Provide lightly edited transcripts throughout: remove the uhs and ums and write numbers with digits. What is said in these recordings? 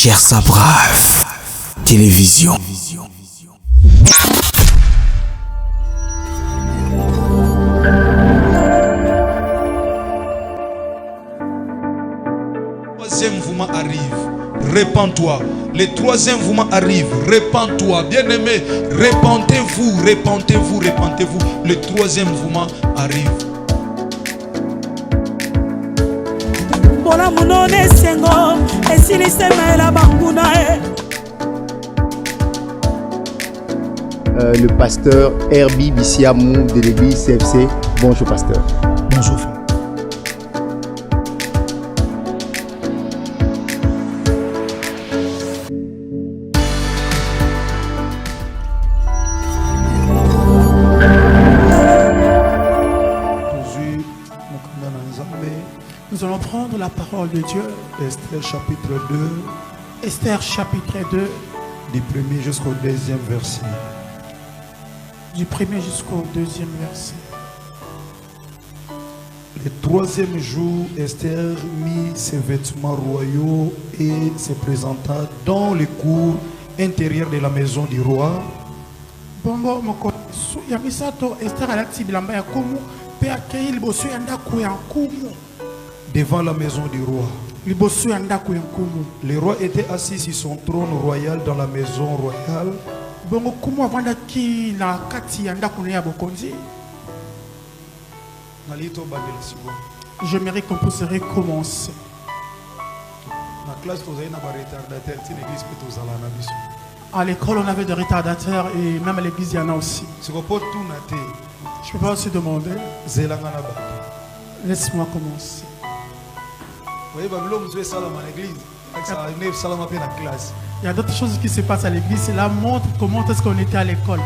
Cher Sabraf, télévision. Le troisième mouvement arrive, répands-toi. Le troisième mouvement arrive, répands-toi. Bien-aimé, répandez-vous, répandez-vous, répandez-vous. Le troisième mouvement arrive. Le pasteur Herbie Bissiamou de l'église CFC. Bonjour pasteur. Bonjour frère. Nous allons prendre la parole de Dieu. Esther chapitre 2, Esther chapitre 2, du premier jusqu'au deuxième verset. du premier jusqu'au deuxième verset. Le troisième jour, Esther mit ses vêtements royaux et se présenta dans les cours intérieures de la maison du roi. Bongo moko ya misato Esther alati bilamba ya kumu pe akei liboso ya ndako ya kumu. Devant la maison du roi. Liboso ya ndako ya kumu. Le roi était assis sur son trône royal dans la maison royale. Bongo kumu avanda ki na kati ya ndako ya bokonzi. Je mérite qu'on puisse recommencer. À l'école, on avait des retardataires et même à l'église, il y en a aussi. Je ne peux pas aussi demander. Laisse-moi commencer. Il y a d'autres choses qui se passent à l'église. Cela montre comment est-ce qu'on était à l'école.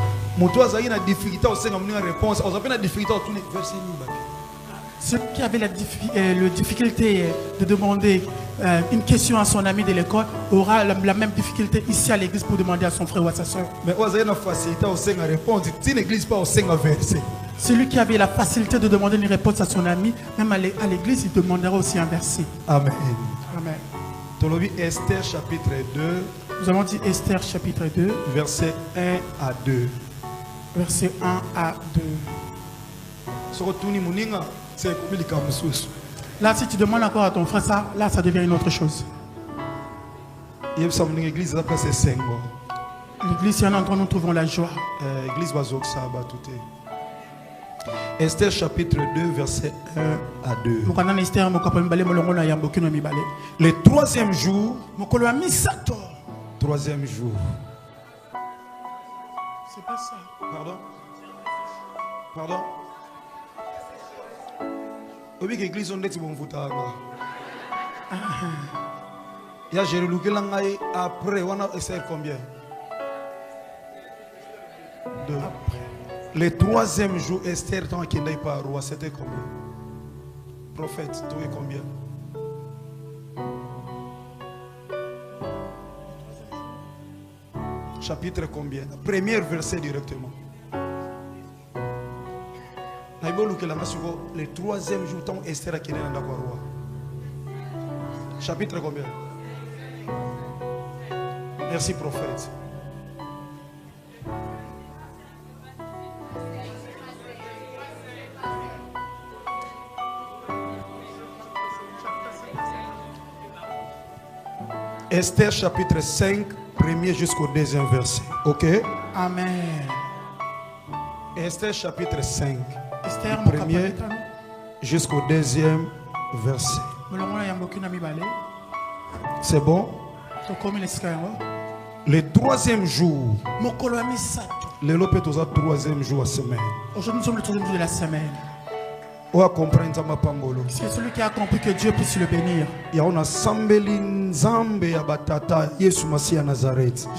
Ceux qui avaient la difficulté de demander une question à son ami de l'école aura la même difficulté ici à l'église pour demander à son frère ou à sa soeur. Celui qui avait la facilité de demander une réponse à son ami, même à l'église, il demandera aussi un verset. Amen. Amen. Esther chapitre 2. Nous avons dit Esther chapitre 2. Verset 1 à 2. Verset 1 à 2. Là, si tu demandes encore à ton frère ça, là, ça devient une autre chose. L'église, il y en a entre nous trouvons la joie. Esther chapitre 2, verset 1 à 2. Le troisième jour. Troisième jour. C'est pas ça. Pardon? Pardon? Oui, l'église on est bon voutanga. Il y a Jérusalem langai après on a essayé combien? 2. Le troisième jour Esther tant qu'il n'est pas roi, c'était combien? Prophète, tu es combien? Chapitre combien? Premier verset directement. Le troisième jour, tant Esther qui est dans le roi. Chapitre combien? Merci prophète. Esther chapitre 5, premier jusqu'au deuxième verset. Ok? Amen. Esther chapitre 5. Esther, premier jusqu'au deuxième verset. C'est bon? Le troisième jour. Le troisième jour à semaine. Aujourd'hui, nous sommes le troisième jour de la semaine. C'est celui qui a compris que Dieu puisse le bénir.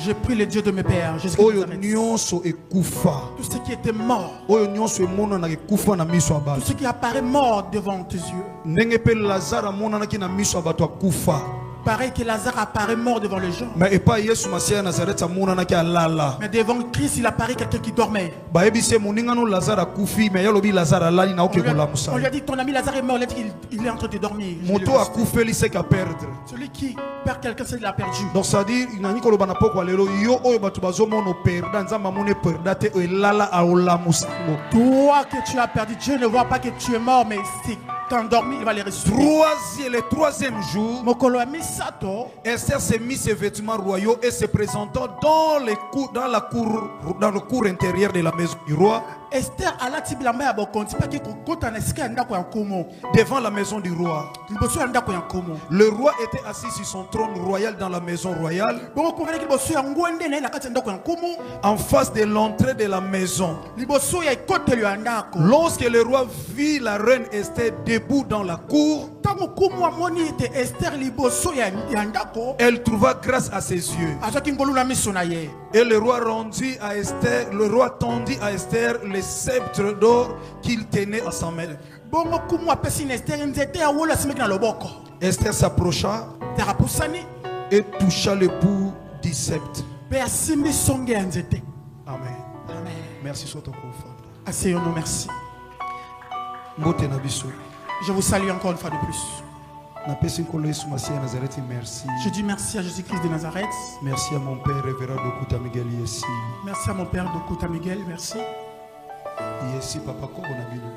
Je prie le Dieu de mes pères, Jésus de Nazareth. Tout ce qui était mort, tout ce qui apparaît mort devant tes yeux. pareil que Lazare apparaît mort devant les gens. Mais pas Yesu Masia Nazareth amuna na kia lala. Mais devant Christ, il apparaît quelqu'un qui dormait. Ba ebise muninga no Lazare akufi mais yalobi Lazare alali na oke kola musa. On lui a dit ton ami Lazare est mort, il est en train de dormir. Moto akufeli c'est qu'à perdre. Celui qui perd quelqu'un, c'est qu'il a perdu. Donc ça dit nani ko lobana poko lelo yo oyo batu bazomono perda nzamba mone perda te o lala aola musa. Toi que tu as perdu, Dieu ne voit pas que tu es mort, mais si tu es endormi, il va les ressusciter. Le troisième jour, Esther s'est mis ses vêtements royaux et se présentant dans le cour intérieur de la maison du roi. Esther alla tibilamba ya bokonzi pa ki kokota na esika ndako ya nkomo devant la maison du roi. Liboso ya ndako ya nkomo. Le roi était assis sur son trône royal dans la maison royale. Bongo kovela ki liboso ya ngwende na kati ndako ya nkomo. En face de l'entrée de la maison. Liboso ya ikotelo ya ndako. Lorsque le roi vit la reine Esther debout dans la cour, tango nkomo amoni ete Esther liboso ya ndako, elle trouva grâce à ses yeux. azaki ngolu na miso na ye. Et le roi rendit à Esther, le roi tendit à Esther le sceptre d'or qu'il tenait à sa main. Esther s'approcha et toucha le bout du sceptre. Amen. Amen. Merci sur ton confort. Asseyons-nous, merci. Je vous salue encore une fois de plus. Je dis merci à Jésus-Christ de Nazareth. Merci à mon père révérend Dokuta Miguel ici. Merci à mon père Dokuta Miguel, merci. Ici papa Kobonabilo.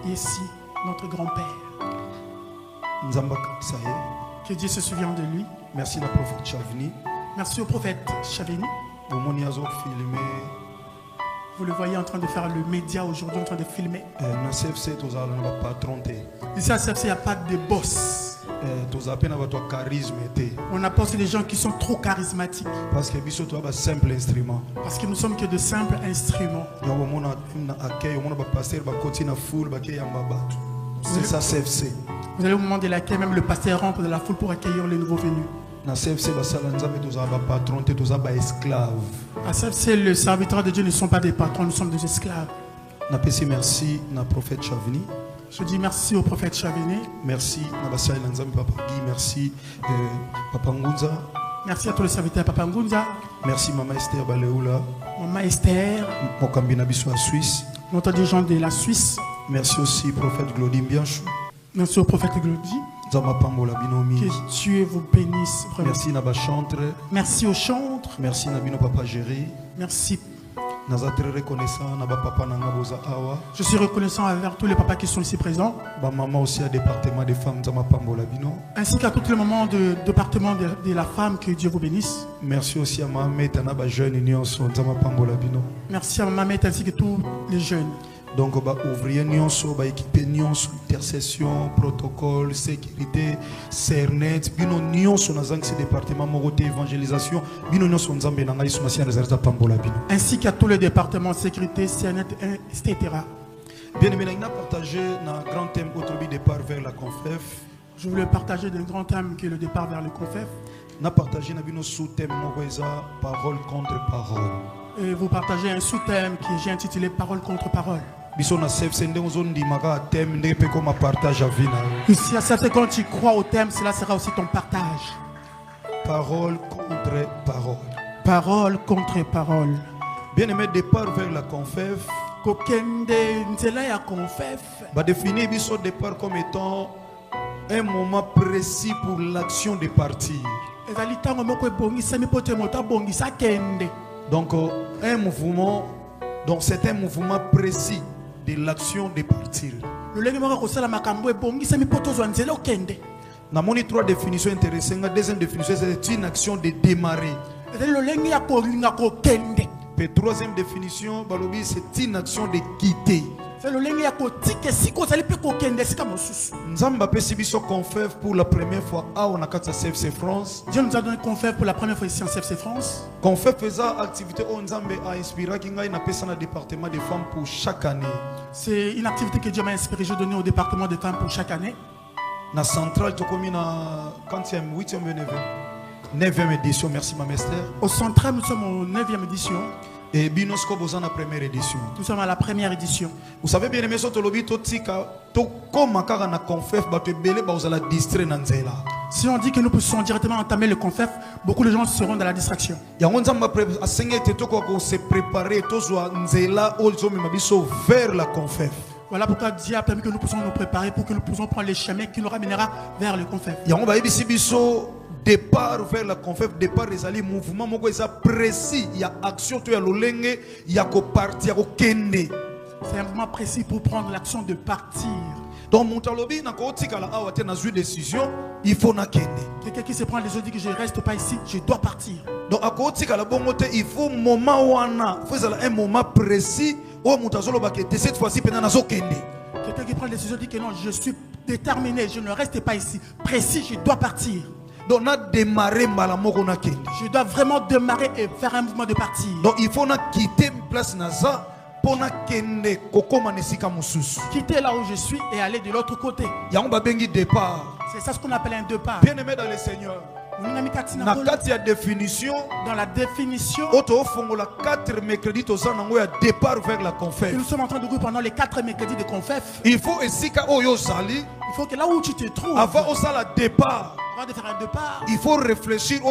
Ici notre grand-père. Que Dieu se souvienne de lui. Merci au prophète Chavini. Merci au prophète Chavini. Vous le voyez en train de faire le média aujourd'hui, en train de filmer. Ici à CFC, il n'y a pas de boss. On n'a pas aussi des gens qui sont trop charismatiques. Parce que simple instrument. Parce que nous sommes que de simples instruments. C'est ça CFC. Vous allez au moment de l'accueil, même le pasteur rentre de la foule pour accueillir les nouveaux venus. À CFC, le serviteur de Dieu ne sont pas des patrons, nous sommes des esclaves. Merci au prophète Chavini. Je dis merci au prophète Chavini. Merci merci Papa Ngunza. Merci à tous les serviteurs Papa Ngunza. Merci Maman Esther Baleoula. Maman Esther. Mokambi Nabiso à Suisse. Notre dirigeant de la Suisse. Merci aussi prophète Glody Mbianchou. Merci au prophète Glody. Que Dieu vous bénisse. Vraiment. Merci Naba Chantre. Merci aux chantres. Merci Nabino Papa Géry. Merci. Très reconnaissant Naba Papa Nangaboza Awa. Je suis reconnaissant envers tous les papas qui sont ici présents. Maman aussi à département des femmes ainsi qu'à tous les moments de département de la femme, que Dieu vous bénisse. Merci aussi à Mamet Naba Jeune Union merci à Mamet ainsi que tous les jeunes. Donc, ouvrier nyonso, équipe nyonso, intercession, protocole, sécurité, cernet, bino nyonso na zangi ce département moroté évangélisation, bino nyonso nzambe na ngai sumasi na zarza pambola bino. Ainsi qu'à tous les départements sécurité, cernet, etc. Bien aimé, on a partagé un grand thème autour du départ vers la confef. Je voulais partager d'un grand thème qui est le départ vers le confef. On a partagé un sous-thème parole contre parole. Et vous partagez un sous-thème que j'ai intitulé Parole contre parole. Ici à CFC, quand tu crois au thème, cela sera aussi ton partage. Parole contre parole. Parole contre parole. Bien aimé, départ vers la confef. Définir le départ comme étant un moment précis pour l'action de partir. Donc un mouvement, donc c'est un mouvement précis de l'action de partir. Nous avons trois définitions intéressantes. La deuxième définition, c'est une action de démarrer. La troisième définition, c'est une action de quitter. Nzamba Pesibiso confère pour la première fois à Onakata CFC France. Dieu nous a donné confère pour la première fois ici en CFC France. Confère faisant activité au Nzambe a inspiré qui n'a pas dans le département des femmes pour chaque année. C'est une activité que Dieu m'a inspiré, je donne au département des femmes pour chaque année. Na centrale tu comme na 8e 9e édition, merci ma Esther. Au central nous sommes au 9e édition. Et Binosco Bozan la première édition. Nous sommes à la première édition. Vous savez bien aimé so to lobi to tika to comme makara na confef ba te belé ba ozala distrait na nzela. Si on dit que nous poussons directement entamer le confef, beaucoup de gens seront dans la distraction. yango nzambe asengeli te tokoka kose préparer tozwa nzela oyo ezomema biso vers la confef. Voilà pourquoi Dieu a permis que nous puissions nous préparer pour que nous puissions prendre les chemins qui nous ramènera vers le confef. yango bayebisi biso départ vers la confef, départ ezali mouvement moko eza précis ya action to ya lolenge ya koparti ya kokende. C'est un mouvement précis pour prendre l'action de partir. Donc moto alobi na kotikala awa te nazwi décision, il faut nakende. Quelqu'un qui se prend les yeux dit que je ne reste pas ici, je dois partir. Donc à kotikala bongo te, il faut moment wana, faut ezala un moment précis où moto azoloba ke te cette fois-ci pena nazokende. Quelqu'un qui prend les décisions dit que non, je suis déterminé, je ne reste pas ici, précis, je dois partir. Donc na démarrer mbala moko nakende. Je dois vraiment démarrer et faire un mouvement de partir. Donc il faut na quitter place naza pour na kende kokoma nesika mususu. Quitter là où je suis et aller de l'autre côté. Yango ba bengi départ. C'est ça ce qu'on appelle un départ. Bien aimé dans le Seigneur. Na kati ya définition, dans la définition, auto fongola 4 mercredis tozana ngo ya départ vers la confef. Nous sommes en train de courir pendant les 4 mercredis de confef. Il faut esika oyo zali. Il faut que là où tu te trouves, avant au sala départ, avant de faire un départ, il faut réfléchir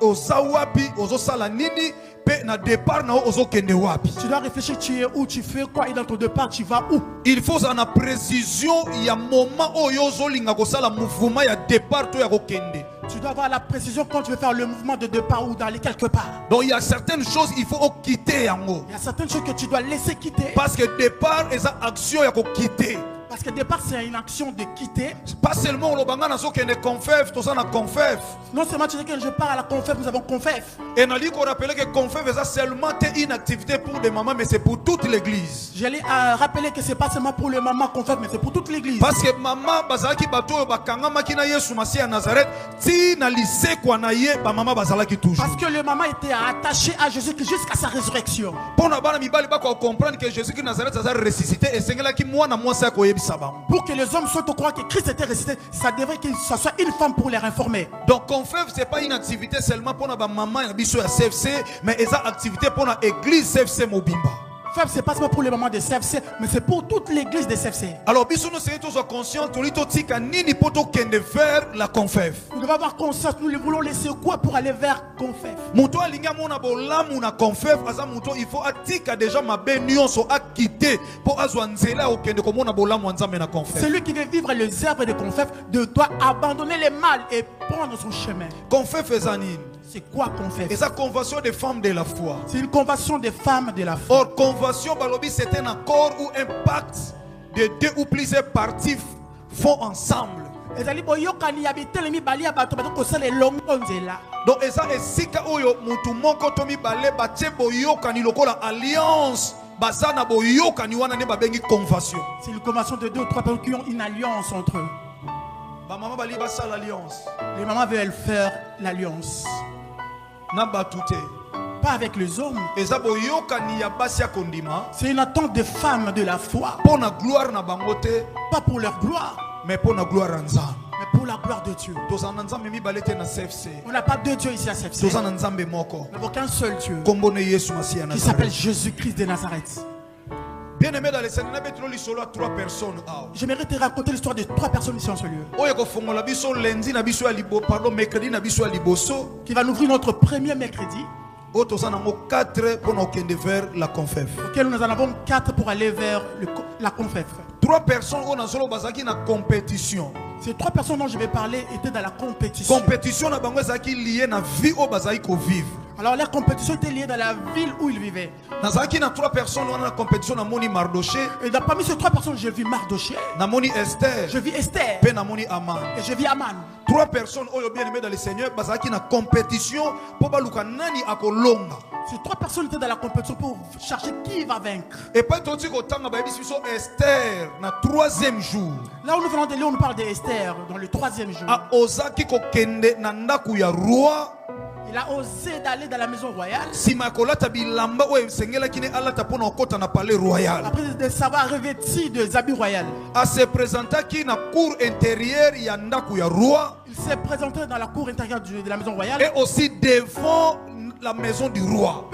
au zawapi, aux sala nini, pe na départ na ozo kende wapi. Tu dois réfléchir, tu es où, tu fais quoi et dans ton départ tu vas où. Il faut en précision, il y a moment où yozo linga ko sala mouvement ya départ to ya ko kende. Tu dois avoir la précision quand tu veux faire le mouvement de départ ou d'aller quelque part. Donc il y a certaines choses il faut quitter yango. Il y a certaines choses que tu dois laisser quitter. Parce que départ est une action ya ko quitter. Parce que départ c'est une action de quitter. Pas seulement le banga na so kende confef, to ça na confef. Non seulement tu dis que je pars à la confef, nous avons confef. Et on a dit qu'on rappelait que confef est seulement une activité pour les mamans, mais c'est pour toute l'église. J'allais rappeler que c'est pas seulement pour les mamans confef, mais c'est pour toute l'église. Parce que maman bazalaki bato bakanga makina Yesu Masiya à Nazareth, ti na lycée kwa na ye ba maman bazalaki toujours. Parce que le maman était attaché à Jésus jusqu'à sa résurrection. Pour na bana mibali ba ko comprendre que Jésus qui Nazareth a ressuscité et sengela ki mwana mwasa ko yebisa bango. Pour que les hommes soient au courant que Christ était ressuscité, ça devrait que ce soit une femme pour les informer. Donc confef c'est pas une activité seulement pour na ba maman ya biso ya CFC, mais c'est une activité pour la église CFC Mobimba. C'est pas seulement pour les mamans de CFC, mais c'est pour toute l'église de CFC. Alors, nous sommes conscients que vers la confef. Nous devons avoir conscience, nous voulons laisser quoi pour aller vers confef. Il faut déjà ma bénion à quitter pour celui qui veut vivre les œuvres de confef doit abandonner le mal et prendre son chemin. Confef c'est quoi confef? C'est la convention des femmes de la foi. C'est une convention des femmes de la foi. Or, convention, c'est un accord ou un pacte de 2 ou plusieurs parties font ensemble. Donc, alliance. C'est une convention de 2 ou 3 personnes qui ont une alliance entre eux. Les mamans veulent faire l'alliance. Pas avec les hommes. C'est une attente des femmes de la foi. Pas pour leur gloire, mais pour la gloire en Nzambe. Mais pour la gloire de Dieu. On n'a pas 2 dieux ici à CFC. Nous n'avons qu'un seul Dieu qui s'appelle Jésus-Christ de Nazareth. Bien aimé dans les Seigneur, nous 3 personnes. J'aimerais te raconter l'histoire de 3 personnes ici en ce lieu. Qui va nous ouvrir notre premier mercredi. Auquel nous en avons 4 pour aller vers la confef. 3 personnes qui sont en compétition. Ces 3 personnes dont je vais parler étaient dans la compétition. Compétition liée à la vie où vivre. Alors la compétition était liée dans la ville où ils vivaient. Dans 3 personnes dans la compétition, et parmi ces 3 personnes, je vis Mardoché. Je vis Esther. Et je vis Aman. 3 personnes bien aimées dans le Seigneur, dans la compétition pour nani akolonga. Ces 3 personnes étaient dans la compétition pour chercher qui va vaincre. Et pas tout Esther, na 3e jour. Là où nous venons de lire, on nous parle d'Esther dans le 3e jour. Il a osé d'aller dans la maison royale. Après de savoir revêtir des habits royaux. Il s'est présenté dans la cour intérieure Il s'est présenté dans la cour intérieure de la maison royale. Et aussi devant la maison du roi.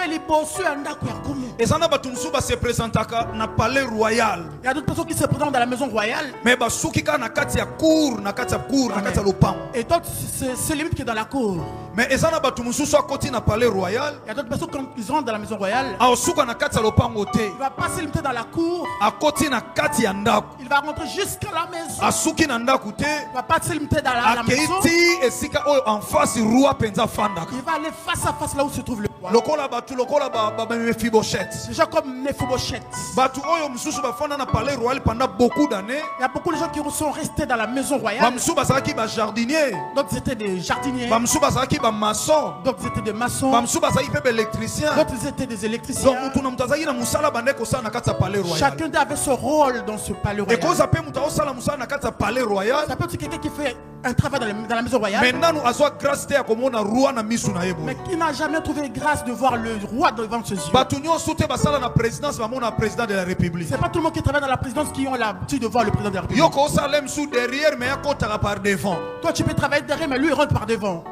Et ça n'a pas tout se présentaka na palais royal. Il y a d'autres personnes qui se présentent dans la maison royale. Mais basukika na kati ya cour, na kati ya lopango. Et d'autres se limitent que dans la cour. Mais et ça n'a pas tout mususu akoti na palais royal. Il y a d'autres personnes quand ils rentrent dans la maison royale. Aosuka na kati ya lopango te. Il va pas se limiter dans la cour. Akoti na kati ya ndako. Il va rentrer jusqu'à la maison. Asuki na ndako te. Il va pas se limiter dans la maison. Akeiti esika oyo en face roi penza fandaka. Il va aller face à face là où se trouve le roi. Lokola batu lokola ba Mephibosheth. Des gens comme Mephibosheth. Batu oyo mususu bafanda na palais royal pendant beaucoup d'années. Il y a beaucoup de gens qui sont restés dans la maison royale. Bamsu basaki ba jardinier. Donc c'était des jardiniers. Bamsu basaki ba maçon. Donc c'était des maçons. Bamsu basaki pe électricien. D'autres étaient des électriciens. Donc mutu na mutazaki na musala bandeko sana na kati ya palais royal. Chacun avait son rôle dans ce palais royal. Et cause ape mutu osala musala na kati ya palais royal. Ça peut être quelqu'un qui fait un travail dans la maison royale. Maintenant nous azwa grâce te ya komona roi na misu na yebo. Mais qui n'a jamais trouvé grâce de voir le roi devant ses yeux. Batu nyonso te basala na présidence bamona président de la République. C'est pas tout le monde qui travaille dans la présidence qui ont l'habitude de voir le président de la République. Yoko salem sous derrière mais akota par devant. Toi tu peux travailler derrière mais lui il rentre par devant.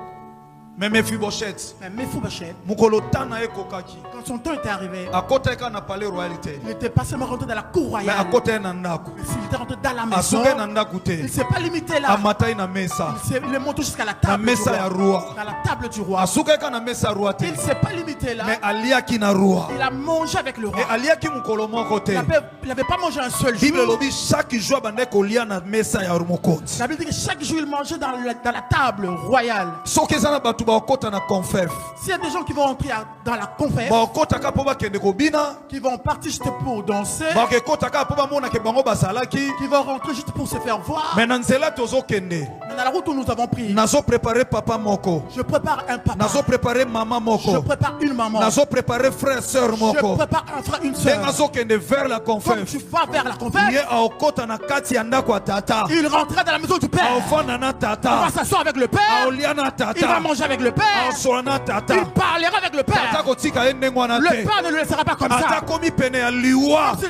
Mais Mephibosheth. Mais Mephibosheth. Mukolo tana ekokaki. Quand son temps était arrivé. Akota eka na palais royalité. Il n'était pas seulement rentré dans la cour royale. Mais akota na ndako. Il était rentré dans la maison. Asuke na ndako te. Il ne s'est pas limité là. Amatai na mesa. Il est monté jusqu'à la table na du mesa ya roi. Dans la table du roi. Asuke eka na mesa roi te. Il ne s'est pas limité là. Mais aliaki na roi. Il a mangé avec le roi. Et aliaki mukolo moko te. Il n'avait pas mangé un seul jour. Bible lobi chaque jour bande kolia na mesa ya mokoti. La Bible dit que chaque jour il mangeait dans la table royale. Soki ezana batu ba okota na confef. S'il y a des gens qui vont entrer dans la confesse, ba okota ka po ba kende ko bina, qui vont partir juste pour danser, ba ke kota ka po ba mona ke bango basalaki, qui vont rentrer juste pour se faire voir. Mais nanzela tozo kende. Mais dans la route où nous avons pris, nazo préparer papa moko. Je prépare un papa. Nazo préparer maman moko. Je prépare une maman. Nazo préparer frère sœur moko. Je prépare un frère, une sœur. Nazo kende vers la confesse. Comme tu vas vers la confesse, Ye aokota na kati ya ndako tata. Il rentrera dans la maison du père. Aofana na tata. Il va s'asseoir avec le père. Aoliana tata. Il va manger avec le père. Aosolana tata. Il parlera avec le père. Le père ne le laissera pas comme ça. S'il est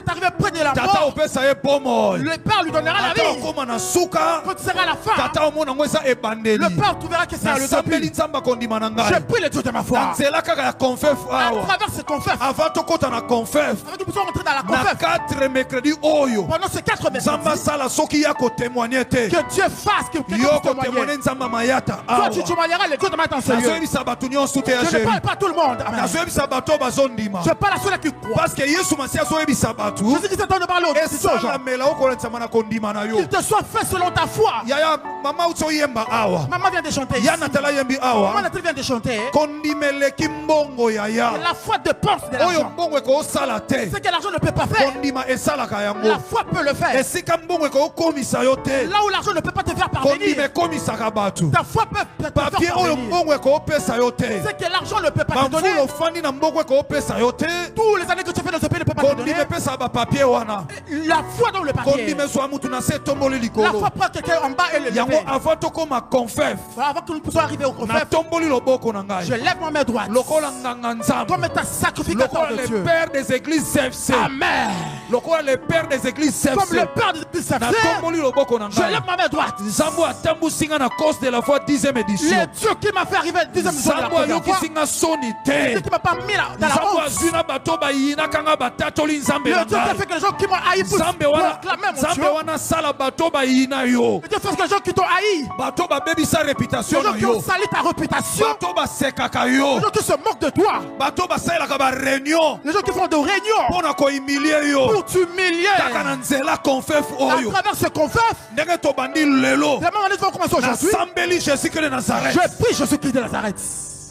arrivé près de la mort, le père lui donnera la vie. Quand tu seras à la fin, le père tu verras que c'est le début. Je prie le Dieu de ma foi. À travers ce confesse, avant que nous puissions rentrer dans la confesse, pendant ces 4 mercredis, que Dieu fasse que quelqu'un puisse témoigner. Toi tu témoigneras le Dieu de ma foi. Je ne parle pas à tout le monde. Amen. Je parle à ceux-là qui croient. Parce que Jésus Jésus qui s'attend de parler aux qu'il te soit fait selon ta foi. Maman vient de chanter ici. Maman Nathalie vient de chanter. La foi dépense de l'argent. Ce que l'argent ne peut pas faire, la foi peut le faire. Là où l'argent ne peut pas te faire parvenir, ta foi peut te faire parvenir. Ce que l'argent ne peut pas te donner, tous les années que tu fais dans ce pays ne peut pas te donner. La foi dans le papier. La foi prend quelqu'un en bas et le lever. Avant que nous puissions arriver au confesse, je lève ma main droite comme étant sacrificateur de Dieu. Le père des églises CFC. Amen. Le père des églises CFC. Comme le père des églises CFC, je lève ma main droite. De la foi 10e édition. Le Dieu qui m'a fait arriver à 10e édition de la première fois, le Dieu qui m'a pas mis dans la honte, le Dieu qui a fait que les gens qui m'ont haï pour proclamer mon Dieu, le Dieu fait que les gens qui t'ont haï, les gens qui ont sali ta réputation, les gens qui se moquent de toi, les gens qui font des réunions pour t'humilier à travers ce confesse. La même année va commencer aujourd'hui. Je prie Jésus-Christ de Nazareth.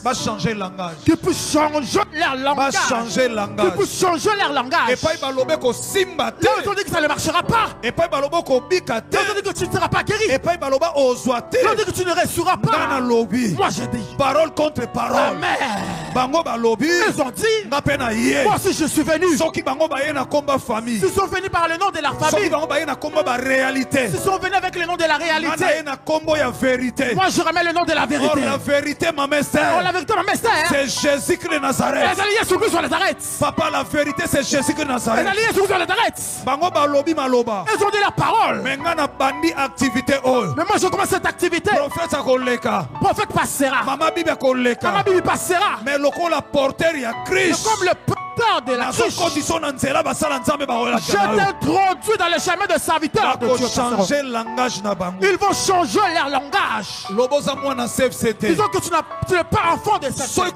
Va changer le langage. Qui peut changer leur langage. Va changer le langage. Qui peut changer leur langage. Et pas balobeko simba te. Là ils ont dit que ça ne marchera pas. Et pas balobeko bika te. Là ils ont dit que tu ne seras pas guéri. Et pas baloba ozwate. Là ils ont dit que tu ne réussiras pas. Dans lobby. Moi j'ai dit. Parole contre parole. Amen. Bango balobi. Ils ont dit. Ngapena ye. Moi aussi je suis venu. Soki bango baye na komba famille. Ils sont venus par le nom de la famille. Soki bango baye na komba ba réalité. Ils sont venus avec le nom de la réalité. Na kombo ya vérité. Moi je ramène le nom de la vérité. Or la vérité ma mère. la vérité dans Esther. C'est Jésus-Christ de Nazareth. Les alliés sur Nazareth. Papa, la vérité c'est Jésus-Christ de Nazareth. Les alliés sur Nazareth. Bango balobi maloba. Ils ont dit la parole. Mais ngana bandi activité oyo. Mais moi je commence cette activité. Prophète akoleka. Prophète passera. Mama bibi akoleka. Mama bibi passera. Mais lokola porteur ya Christ. Comme le porteur de la Christ. Je t'introduis dans le chemin de serviteur de Dieu. Ils vont changer leur langage. Disons que tu n'es pas enfant de cette. Si les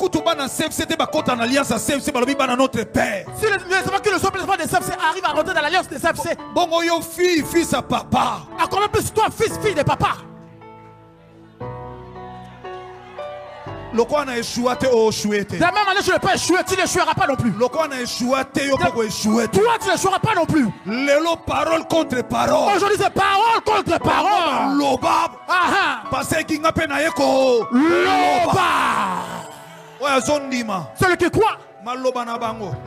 enfants qui ne sont pas enfants de CFC arrivent à rentrer dans l'alliance de CFC. À combien plus toi, fils de papa? De la même manière, je ne peux pas échouer, tu n'échoueras pas non plus. Toi, tu n'échoueras pas non plus. Parole contre parole. Aujourd'hui, c'est parole contre parole. Celui qui croit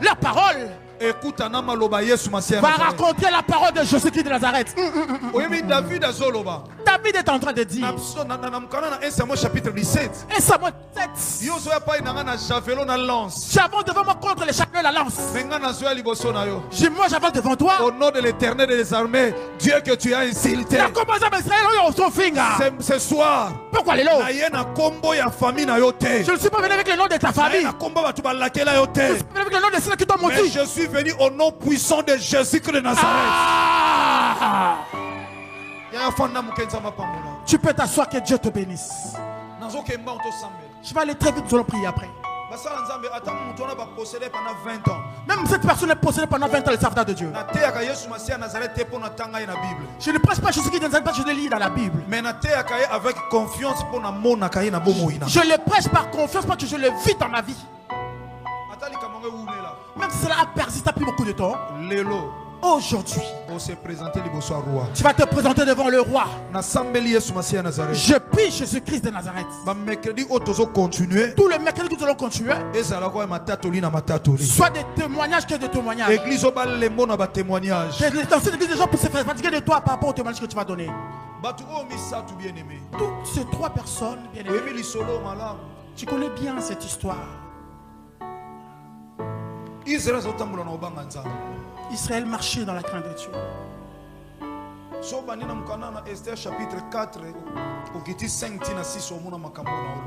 la parole va raconter la parole de Jésus-Christ de Nazareth. David est en train de dire 1 Samuel chapitre 17. 1 Samuel 7. J'avance devant moi contre les chacun la lance. Moi j'avance devant toi. Au nom de l'Éternel des armées, Dieu que tu as insulté. Ce soir, pourquoi les lots? Je ne suis pas venu avec le nom de ta famille. Je suis pas venu avec le nom de ceux qui t'ont menti. Mais je suis venu au nom puissant de Jésus-Christ de Nazareth. Tu peux t'asseoir, que Dieu te bénisse. Je vais aller très vite, nous allons prier après. Même cette personne est possédée pendant 20 ans le serviteur de Dieu. Je ne prêche pas Jésus-Christ de Nazareth, je le lis dans la Bible. Avec confiance pour je le prêche par confiance parce que je le vis dans ma vie. Même si cela a persisté depuis beaucoup de temps. Aujourd'hui, tu vas te présenter devant le roi. Je prie Jésus-Christ de Nazareth. Tout le mercredi que nous allons continuer, soit des témoignages que des témoignages. Dans cette église, les gens peuvent se faire fatiguer de toi par rapport au témoignage que tu vas donner. Toutes ces trois personnes, bien aimées, tu connais bien cette histoire. Israël marchait dans la crainte de Dieu. Esther chapitre 4,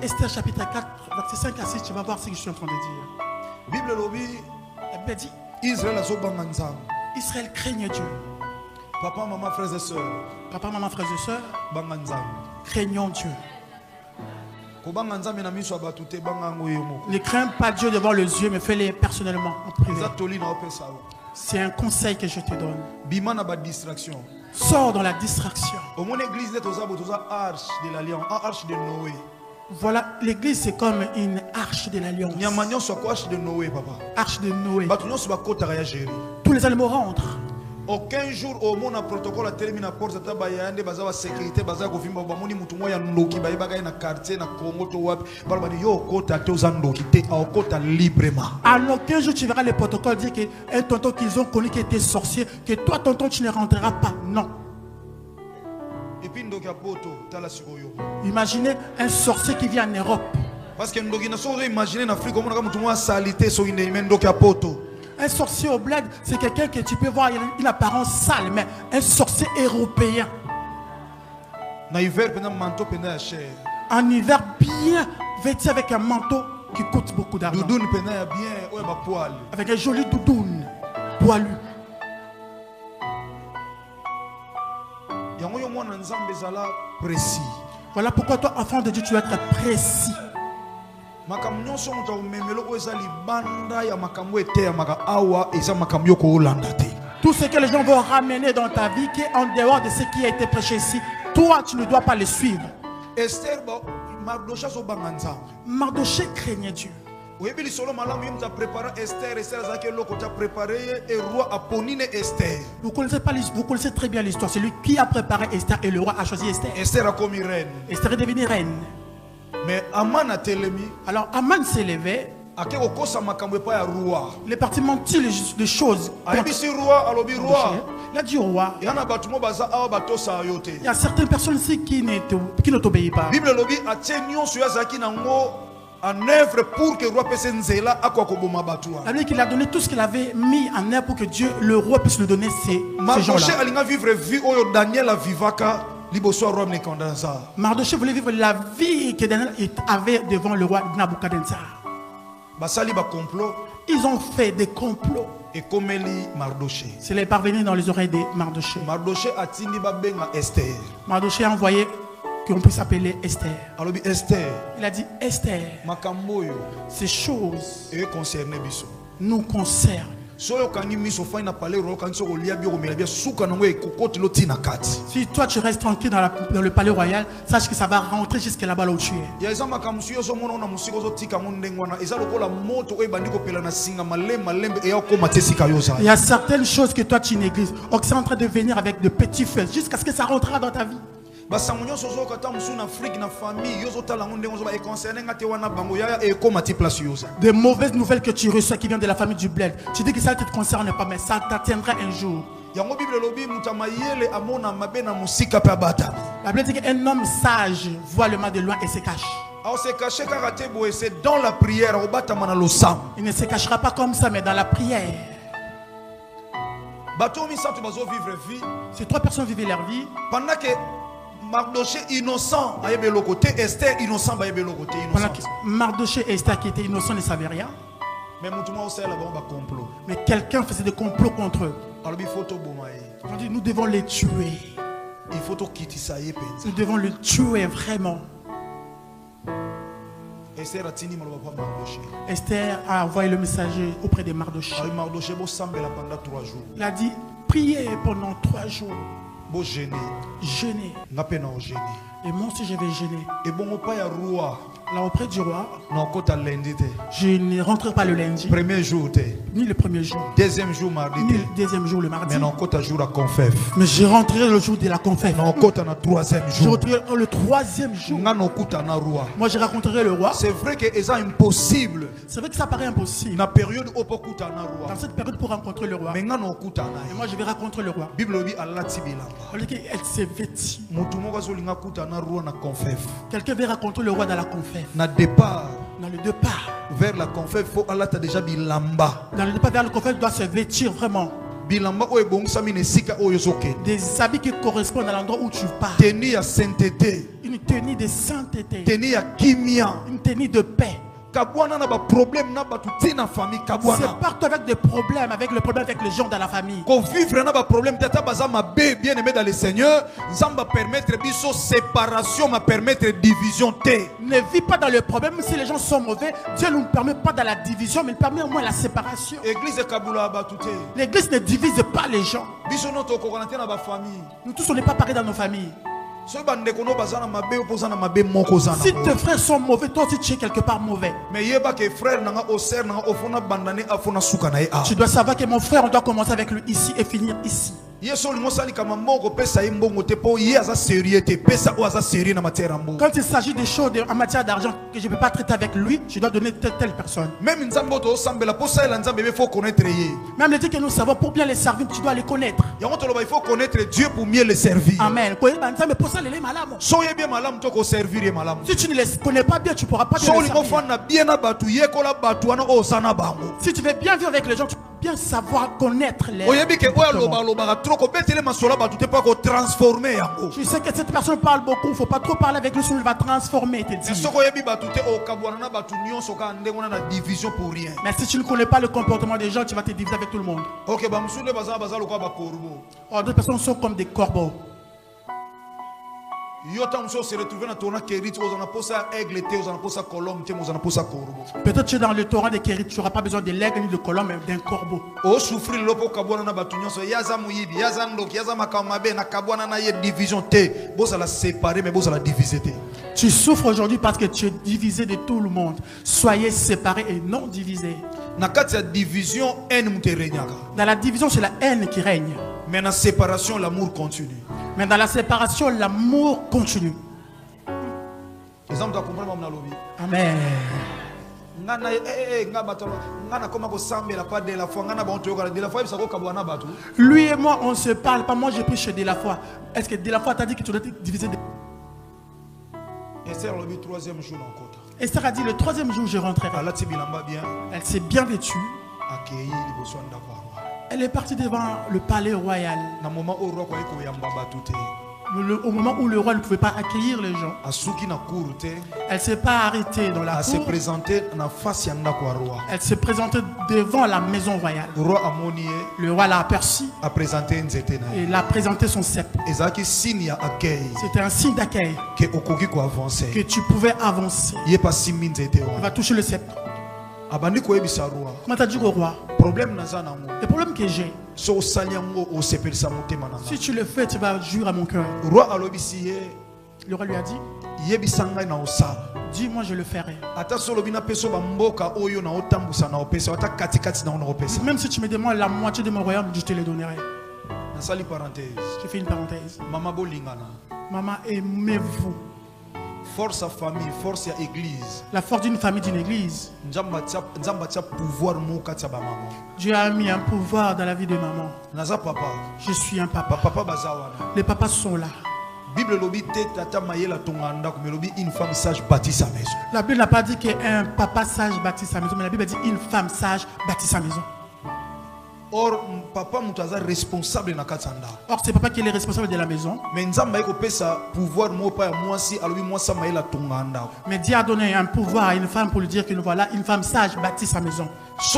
Esther chapitre 4, verset 5 à 6, tu vas voir ce que je suis en train de dire. Bible dit Israël craignait Dieu. Papa, maman, frères et sœurs. Papa, maman, frères et sœurs. Craignons Dieu. Ne crains pas Dieu devant les yeux, mais fais-les personnellement en privé. C'est un conseil que je te donne. Sors dans la distraction. Voilà, l'église c'est comme une arche de l'alliance. Arche de Noé. Tous les animaux rentrent. Aucun jour au monde a protocole a terminé la porte de bayande bazawa sécurité bazawa vimba bamuni mutu moya ndoki bayibaga na quartier na Congo to wapi balbani yo kota toza ndoki te a kota librement. Alors aucun jour tu verras les protocoles dire que un tonton qu'ils ont connu qui était sorcier, que toi tonton tu ne rentreras pas. Non. Et puis ndoki a poto tala sikoyo. Imaginez un sorcier qui vient en Europe. Parce que ndoki na so imaginer en Afrique comme mutu moya salité so ine ndoki a poto. Un sorcier au bled, c'est quelqu'un que tu peux voir, il a une apparence sale, mais un sorcier européen. En hiver, bien vêtu avec un manteau qui coûte beaucoup d'argent. Avec un joli doudoune poilu. Voilà pourquoi toi, enfant de Dieu, tu dois être précis. Tout ce que les gens vont ramener dans ta vie qui est en dehors de ce qui a été prêché ici, toi tu ne dois pas le suivre. Mardoché craignait Dieu. Vous connaissez très bien l'histoire. C'est lui qui a préparé Esther et le roi a choisi Esther. Esther a commis reine. Esther est devenue reine. Mais Aman a télémi. Alors Aman s'est levé. Il est parti mentir les choses. Il a dit au roi. Il y a certaines personnes ici qui ne t'obéissent pas. en œuvre pour que le roi puisse nzela akokoboma batua. Ça veut dire qu'il a donné tout ce qu'il avait mis en œuvre pour que Dieu, le roi, puisse lui donner ces gens-là. Mardoché alinga vivre vie oyo Daniel a vivaka liboso roi Nebuchadnezzar. Mardoché voulait vivre la vie que Daniel avait devant le roi Nabuchodonosor. Basali ba complot. Ils ont fait des complots. Et komeli Mardoché. C'est les parvenus dans les oreilles de Mardoché. Mardoché atindi ba benga Esther. Mardoché a envoyé qu'on puisse appeler Esther. Alors Esther. Il a dit Esther. Makamboyo. Ces choses et concerné biso. Nous concernent. Si toi tu restes tranquille dans le palais royal, sache que ça va rentrer jusque là-bas là où tu es. Il y a certaines choses que toi tu négliges, ou qui sont en train de venir avec de petits feux jusqu'à ce que ça rentrera dans ta vie. Des mauvaises nouvelles que tu reçois qui viennent de la famille du bled. Tu dis que ça ne te concerne pas, mais ça t'atteindra un jour. La Bible dit qu'un homme sage voit le mal de loin et se cache. Dans la prière, il ne se cachera pas comme ça, mais dans la prière. Ces trois personnes vivaient leur vie. Pendant que Mardoché innocent, Esther innocent, Mardoché et Esther qui étaient innocents ne savaient rien. Mais quelqu'un faisait des complots contre eux. On dit nous devons les tuer. Nous devons le tuer vraiment. Esther a envoyé le messager auprès de Mardoché. Il a dit priez pendant 3 jours. Jeûner. Et moi aussi je vais jeûner. Là auprès du roi, je ne rentre pas le lundi. Premier jour, ni le premier jour. Deuxième jour, mardi. Ni le deuxième jour, le mardi. Mais je rentrerai le jour de la confesse. Je rentrerai le 3e jour. Moi je rencontrerai le roi. C'est vrai que c'est impossible. C'est vrai que ça paraît impossible. Dans cette période pour rencontrer le roi. Et moi je vais rencontrer le roi. Elle s'est vêtue. Quelqu'un veut rencontrer le roi dans la confesse. Dans le départ vers la confesse, Allah t'a déjà bilamba. Dans le départ vers la confesse, doit se vêtir vraiment. Bilamba des habits qui correspondent à l'endroit où tu pars. Tenue à sainteté. Une tenue de sainteté. Tenue à kimia. Une tenue de paix. C'est partout avec des problèmes, avec le problème avec les gens dans la famille. Bien aimé dans le Seigneur, Zamba permettre séparation, ma permettre division. Ne vis pas dans le problème si les gens sont mauvais. Dieu ne nous permet pas dans la division, mais il permet au moins la séparation. L'église ne divise pas les gens. Nous tous on n'est pas pareils dans nos familles. Si tes frères sont mauvais, toi aussi tu es quelque part mauvais. Tu dois savoir que mon frère, on doit commencer avec lui ici et finir ici. Quand il s'agit des choses en matière d'argent que je ne peux pas traiter avec lui, je dois donner telle personne. Même les dieux que nous savons, pour bien les servir, tu dois les connaître. Il faut connaître Dieu pour mieux les servir. Amen. Si tu ne les connais pas bien, tu ne pourras pas bien les servir. Si tu veux bien vivre avec les gens, tu dois bien savoir connaître les gens. Tu sais que cette personne parle beaucoup, il ne faut pas trop parler avec lui, sinon il va transformer tes dires. Mais si tu ne connais pas le comportement des gens, tu vas te diviser avec tout le monde. D'autres personnes sont comme des corbeaux. Peut-être tu es dans le torrent des Kérites, tu n'auras pas besoin de l'aigle ni de colombe, mais d'un corbeau. Tu souffres aujourd'hui parce que tu es divisé de tout le monde. Soyez séparés et non divisés. Dans la division, c'est la haine qui règne. Mais dans la séparation, l'amour continue. Mais dans la séparation, l'amour continue. Amen. Lui et moi, on se parle pas. Moi, je prie chez Delafoi. Est-ce que Delafoi t'a dit que tu dois te diviser de... Esther a dit le troisième jour je rentrerai. Elle s'est bien vêtue. Elle est partie devant le palais royal. Au moment où le roi ne pouvait pas accueillir les gens, elle ne s'est pas arrêtée dans la cour. Elle s'est présentée devant la maison royale. Le roi l'a aperçu et l'a présenté son sceptre. C'était un signe d'accueil que tu pouvais avancer. Il va toucher le sceptre. Comment t'as dit au roi? Le problème que j'ai, si tu le fais, tu vas jouir à mon cœur. Le roi lui a dit, dis moi je le ferai. Même si tu me demandes la moitié de mon royaume, je te le donnerai. Je fais une parenthèse. Maman, aimez-vous. Force à famille, force à église. La force d'une famille, d'une église. Dieu a mis un pouvoir dans la vie de maman. Je suis un papa. Les papas sont là. La Bible n'a pas dit qu'un papa sage bâtit sa maison, mais la Bible a dit une femme sage bâtit sa maison. Or, papa est responsable na katanda. Or, c'est papa qui est le responsable de la maison. Mais Dieu a donné un pouvoir à une femme pour lui dire que voilà, une femme sage bâtit sa maison. Si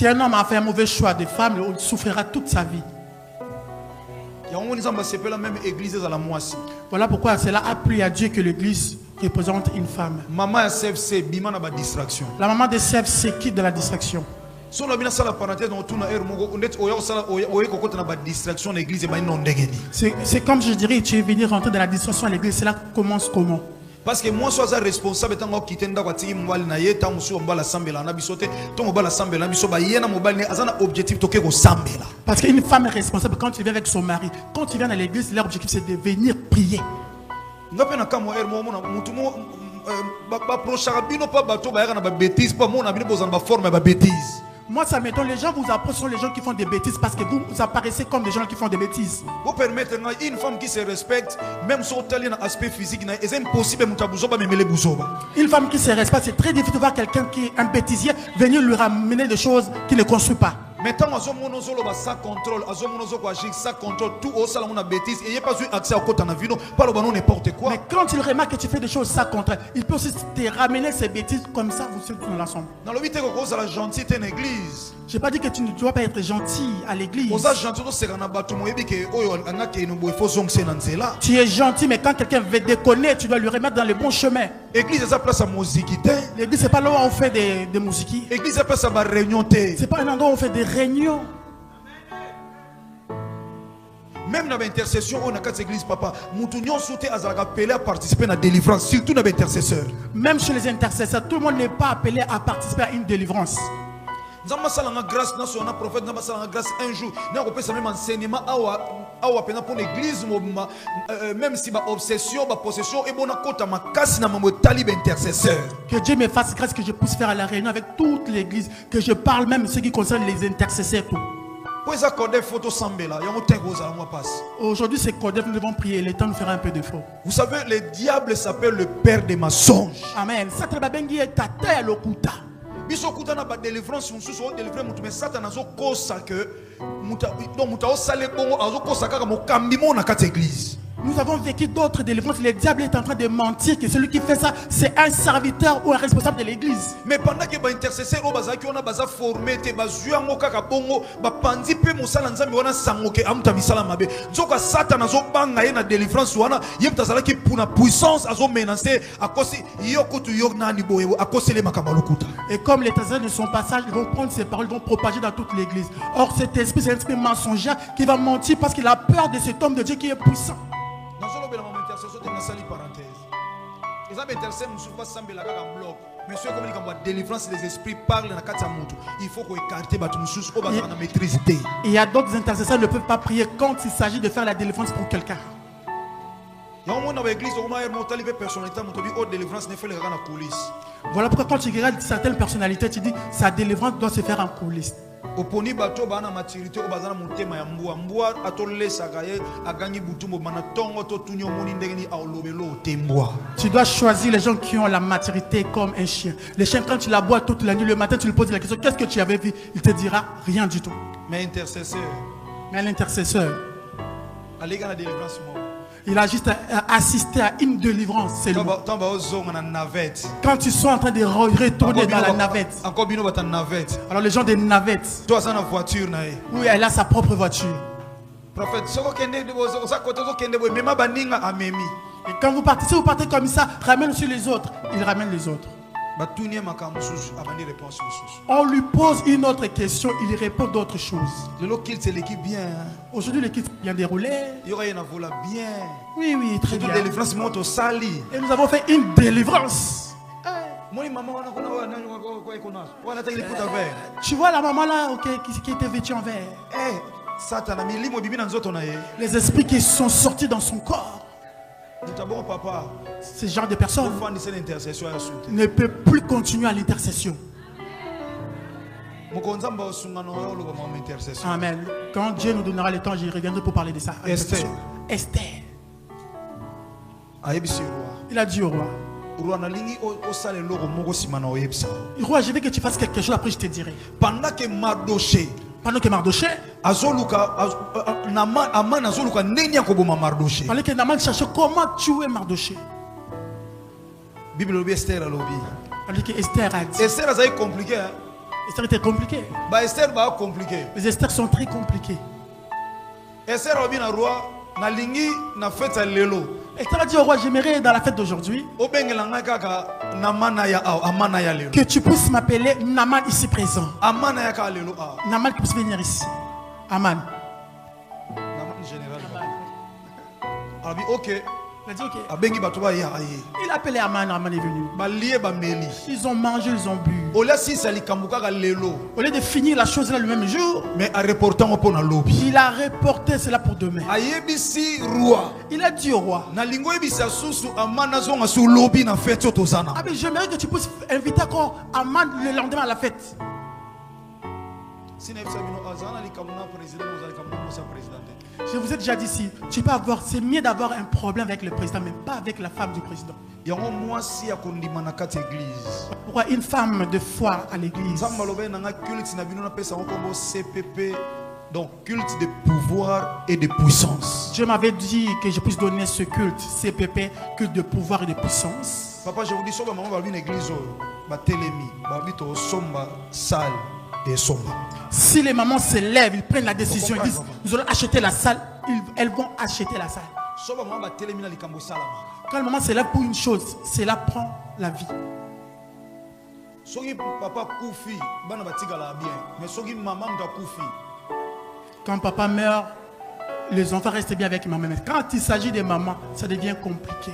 un homme a fait un mauvais choix de femme, il souffrira toute sa vie. Voilà pourquoi cela a plu à Dieu que l'église représente une femme. La maman de CFC quitte de la distraction. C'est comme je dirais, tu es venu rentrer dans la distraction à l'église. Cela commence comment? Parce que moi, je suis responsable de parce qu'une femme est responsable quand il vient avec son mari. Quand il vient à l'église, leur objectif c'est de venir prier. Moi, ça m'étonne. Les gens vous approchent, sont les gens qui font des bêtises parce que vous apparaissez comme des gens qui font des bêtises. Vous permettez à une femme qui se respecte, même si elle a un aspect physique, c'est impossible de une femme qui se respecte, c'est très difficile de voir quelqu'un qui est un bêtisier venir lui ramener des choses qu'il ne construit pas. Mais quand sans contrôle, sans contrôle, tout au salon a bêtise et il n'y a pas eu accès au côté de pas n'importe quoi. Mais quand il remarque que tu fais des choses sans contrôle, il peut aussi te ramener ces bêtises comme ça, vous êtes dans l'ensemble. Dans le but que la gentillité en église. Je n'ai pas dit que tu ne dois pas être gentil à l'église. Tu es gentil, mais quand quelqu'un veut déconner, tu dois lui remettre dans le bon chemin. L'église est place à musique. L'église, c'est pas là où on fait des musiques. L'église est place à réunion. C'est pas un endroit où on fait des réunions. Même dans l'intercession, on a quatre églises, papa. Moutounion sauté à appelé à participer à la délivrance, surtout dans l'intercesseur. Même chez les intercesseurs, tout le monde n'est pas appelé à participer à une délivrance. Grâce nationale, prophète, grâce un jour, nous avons fait même enseignement pour l'église, même si ma obsession, ma possession, et mon côté, ma casse, ma talib intercesseur. Que Dieu me fasse grâce que je puisse faire la réunion avec toute l'église, que je parle même ce qui concerne les intercesseurs. Aujourd'hui, c'est Codef, nous devons prier. Le temps nous fera un peu de faux. Vous savez, le diable s'appelle le père des mensonges. Amen. Bisokuta na ba délivrance mususu o délivrer mutu mais Satan azo kosa que muta o sale bongo azo kosa kaka mokambi mo na kati église. Nous avons vécu d'autres délivrances. Le diable est en train de mentir que celui qui fait ça, c'est un serviteur ou un responsable de l'église. Mais pendant que les intercesseurs ont été formés, ils ont été formés, Satan a une délivrance, il y a une puissance à menacer à cause et comme les intercesseurs ne sont pas sages, ils vont prendre ces paroles, ils vont propager dans toute l'église. Or cet esprit, c'est un esprit mensongère qui va mentir parce qu'il a peur de cet homme de Dieu qui est puissant. Monsieur, comme il délivrance des esprits parlent dans la il faut qu'on écarte la maîtrise. Il y a d'autres intercesseurs qui ne peuvent pas prier quand il s'agit de faire la délivrance pour quelqu'un. Voilà pourquoi quand tu regardes certaines personnalités, tu dis sa délivrance doit se faire en coulisses. oponi bato bana maturité obazana motema ya mbwa atolesaka ye agangi butumbo mana tongo to tunyo moni ndengeni aolobelo otembwa. Tu dois choisir les gens qui ont la maturité comme un chien. Les chiens, quand tu la bois toute la nuit, le matin tu lui poses la question, qu'est-ce que tu avais vu? Il te dira rien du tout. Mais intercesseur, allez la délivrance. Il a juste assisté à une délivrance. C'est le quand tu sois en train de retourner dans la navette. Alors les gens des navettes. Oui, elle a sa propre voiture. Et quand vous partez, si vous partez comme ça, ramène aussi les autres. Il ramène les autres. On lui pose une autre question, il répond d'autres choses. Aujourd'hui, l'équipe vient dérouler. Oui, oui, très bien. Et nous avons fait une délivrance. Tu vois la maman là qui était vêtue en vert. Les esprits qui sont sortis dans son corps. Ce genre de personnes ne peut plus continuer à l'intercession. Amen. Quand Dieu nous donnera le temps, j'y reviendrai pour parler de ça. Esther. Il a dit au roi. Roi, je veux que tu fasses quelque chose, après je te dirai. Pendant que Mardoché Pendant que Naman cherchait comment tuer Mardoché. Bible Esther a lobby. Que Esther a dit. Esther a compliqué. Esther était compliqué. Esther va compliqué. Les Esther sont très compliquées. Esther a dit au roi, na lingi na fête à lelo. Esther a dit au roi, j'aimerais dans la fête d'aujourd'hui que tu puisses m'appeler Naman ici présent. Naman qui puisse venir ici. Aman. Naman général. Il a dit ok. Il a dit ok. Il a appelé Aman, Aman est venu. Ils ont mangé, ils ont bu. Au lieu de finir la chose là le même jour, mais il a reporté cela pour demain. Il a dit au roi, j'aimerais que tu puisses inviter encore Aman le lendemain à la fête. Je vous ai déjà dit ici, tu peux avoir, c'est mieux d'avoir un problème avec le président, mais pas avec la femme du président. Pourquoi une femme de foi à l'église? Donc culte de pouvoir et de puissance. Dieu m'avait dit que je puisse donner ce culte, CPP, culte de pouvoir et de puissance. Papa, je vous dis, maman va une église, salle et somba. Si les mamans se lèvent, ils prennent la décision, ils disent nous allons acheter la salle, elles vont acheter la salle. Quand le maman se lève pour une chose, cela prend la vie. Quand papa meurt, les enfants restent bien avec maman. Mais quand il s'agit de maman, ça devient compliqué.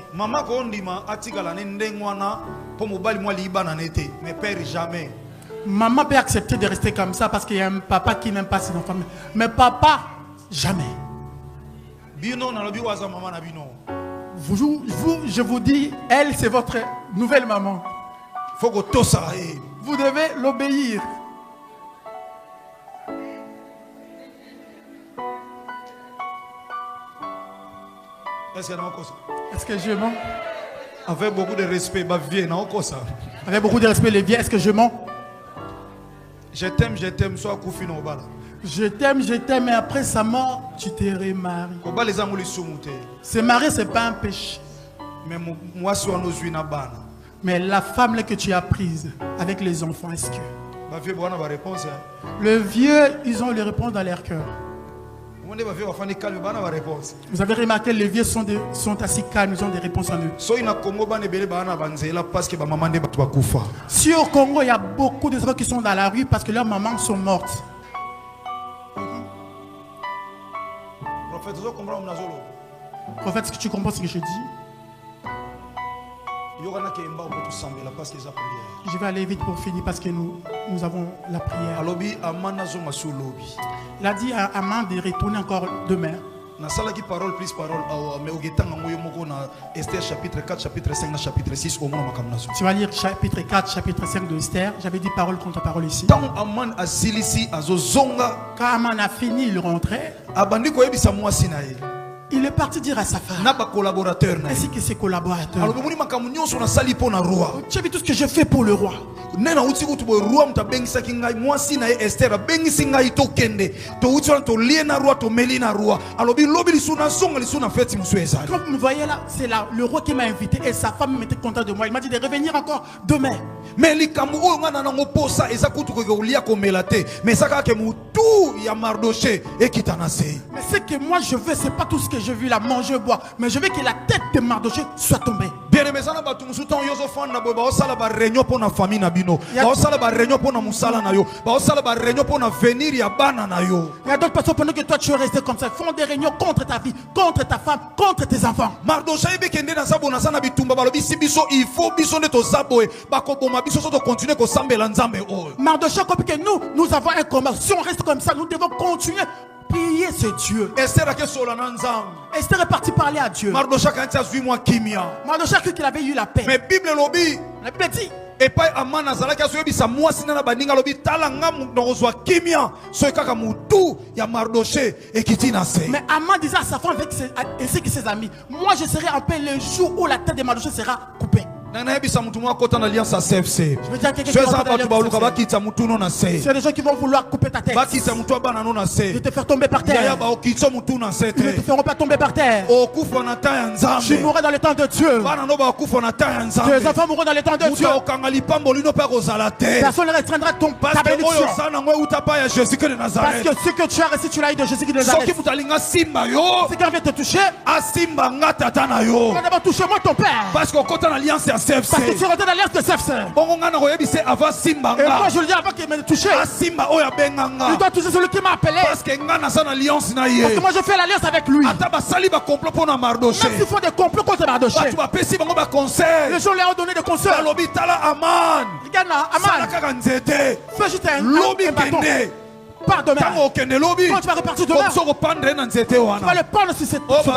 Maman peut accepter de rester comme ça parce qu'il y a un papa qui n'aime pas ses enfants. Mais papa, jamais. Je vous dis, elle, c'est votre nouvelle maman. Vous devez l'obéir. Est-ce que je mens? Avec beaucoup de respect, avec beaucoup de respect, les vieux, est-ce que je mens? Je t'aime, sois Koufi no bala. Je t'aime, mais après sa mort, tu te remaries. Se marier, ce n'est pas un péché. Mais la femme là que tu as prise avec les enfants, est-ce que? Le vieux, ils ont les réponses dans leur cœur. Vous avez remarqué, les vieux sont assez calmes, ils ont des réponses en eux. Si au Congo, il y a beaucoup de gens qui sont dans la rue parce que leurs mamans sont mortes. Prophète, est-ce que tu comprends ce que je dis? Je vais aller vite pour finir parce que nous avons la prière. Il a dit à Aman de retourner encore demain. nasalaki parole plus parole mais ogetanga ngoyo moko na Esther chapitre 4 chapitre 5 na chapitre 6 au moins makamnazo. Tu vas lire chapitre 4 chapitre 5 de Esther. J'avais dit parole contre parole ici. Tant Aman asilisi azozonga quand Aman a fini, il rentrait. Abandi ko yebisa mwasi na ye. Il est parti dire à sa femme ainsi que ses collaborateurs. Tu as vu tout ce que je fais pour le roi. Comme vous voyez là, c'est là le roi qui m'a invité et sa femme m'était contente de moi. Il m'a dit de revenir encore demain. Mais ce que moi je veux, c'est pas tout ce que je veux là, manger, boire, mais je veux que la tête de Mardoché soit tombée. Il y a d'autres personnes pendant que toi tu es resté comme ça, font des réunions contre ta vie, contre ta femme, contre tes enfants. Mardoché comme que nous avons un combat. Si on reste comme ça, nous devons continuer. Prier ce Dieu. Esther est parti parler à Dieu. Mardoché a cru qu'il avait eu la paix. Mais la Bible dit et pas Aman azalaki azoyebisa mwasi na baninga lobi tala ngamu nozwa kimia so kaka mutu ya Mardoché ekiti na se. Mais Aman disait à sa femme ainsi que ses amis, moi je serai en paix le jour où la tête de Mardoché sera coupée. Je veux dire qu'il y a des gens qui vont vouloir couper ta tête, de te faire tomber par terre. Ils ne te feront pas tomber par terre. Je mourrai dans le temps de Dieu. Tes enfants mourront dans le temps de Dieu. Personne ne restreindra ton bénédiction. Parce que ce que tu as reçu, tu l'as eu de Jésus de Nazareth. Si quelqu'un vient te toucher, il va d'abord toucher moi ton père. Parce que tu rentres dans l'alliance de CFC. Et moi je le dis avant qu'il me touche. Il doit toucher celui qui m'a appelé. Parce que moi je fais l'alliance avec lui. Même s'ils font des complots contre Mardoché, les gens leur ont donné des conseils. Aman, fais juste un bâton. Pas demain. Quand tu vas repartir demain, tu vas le prendre sur cette bâton.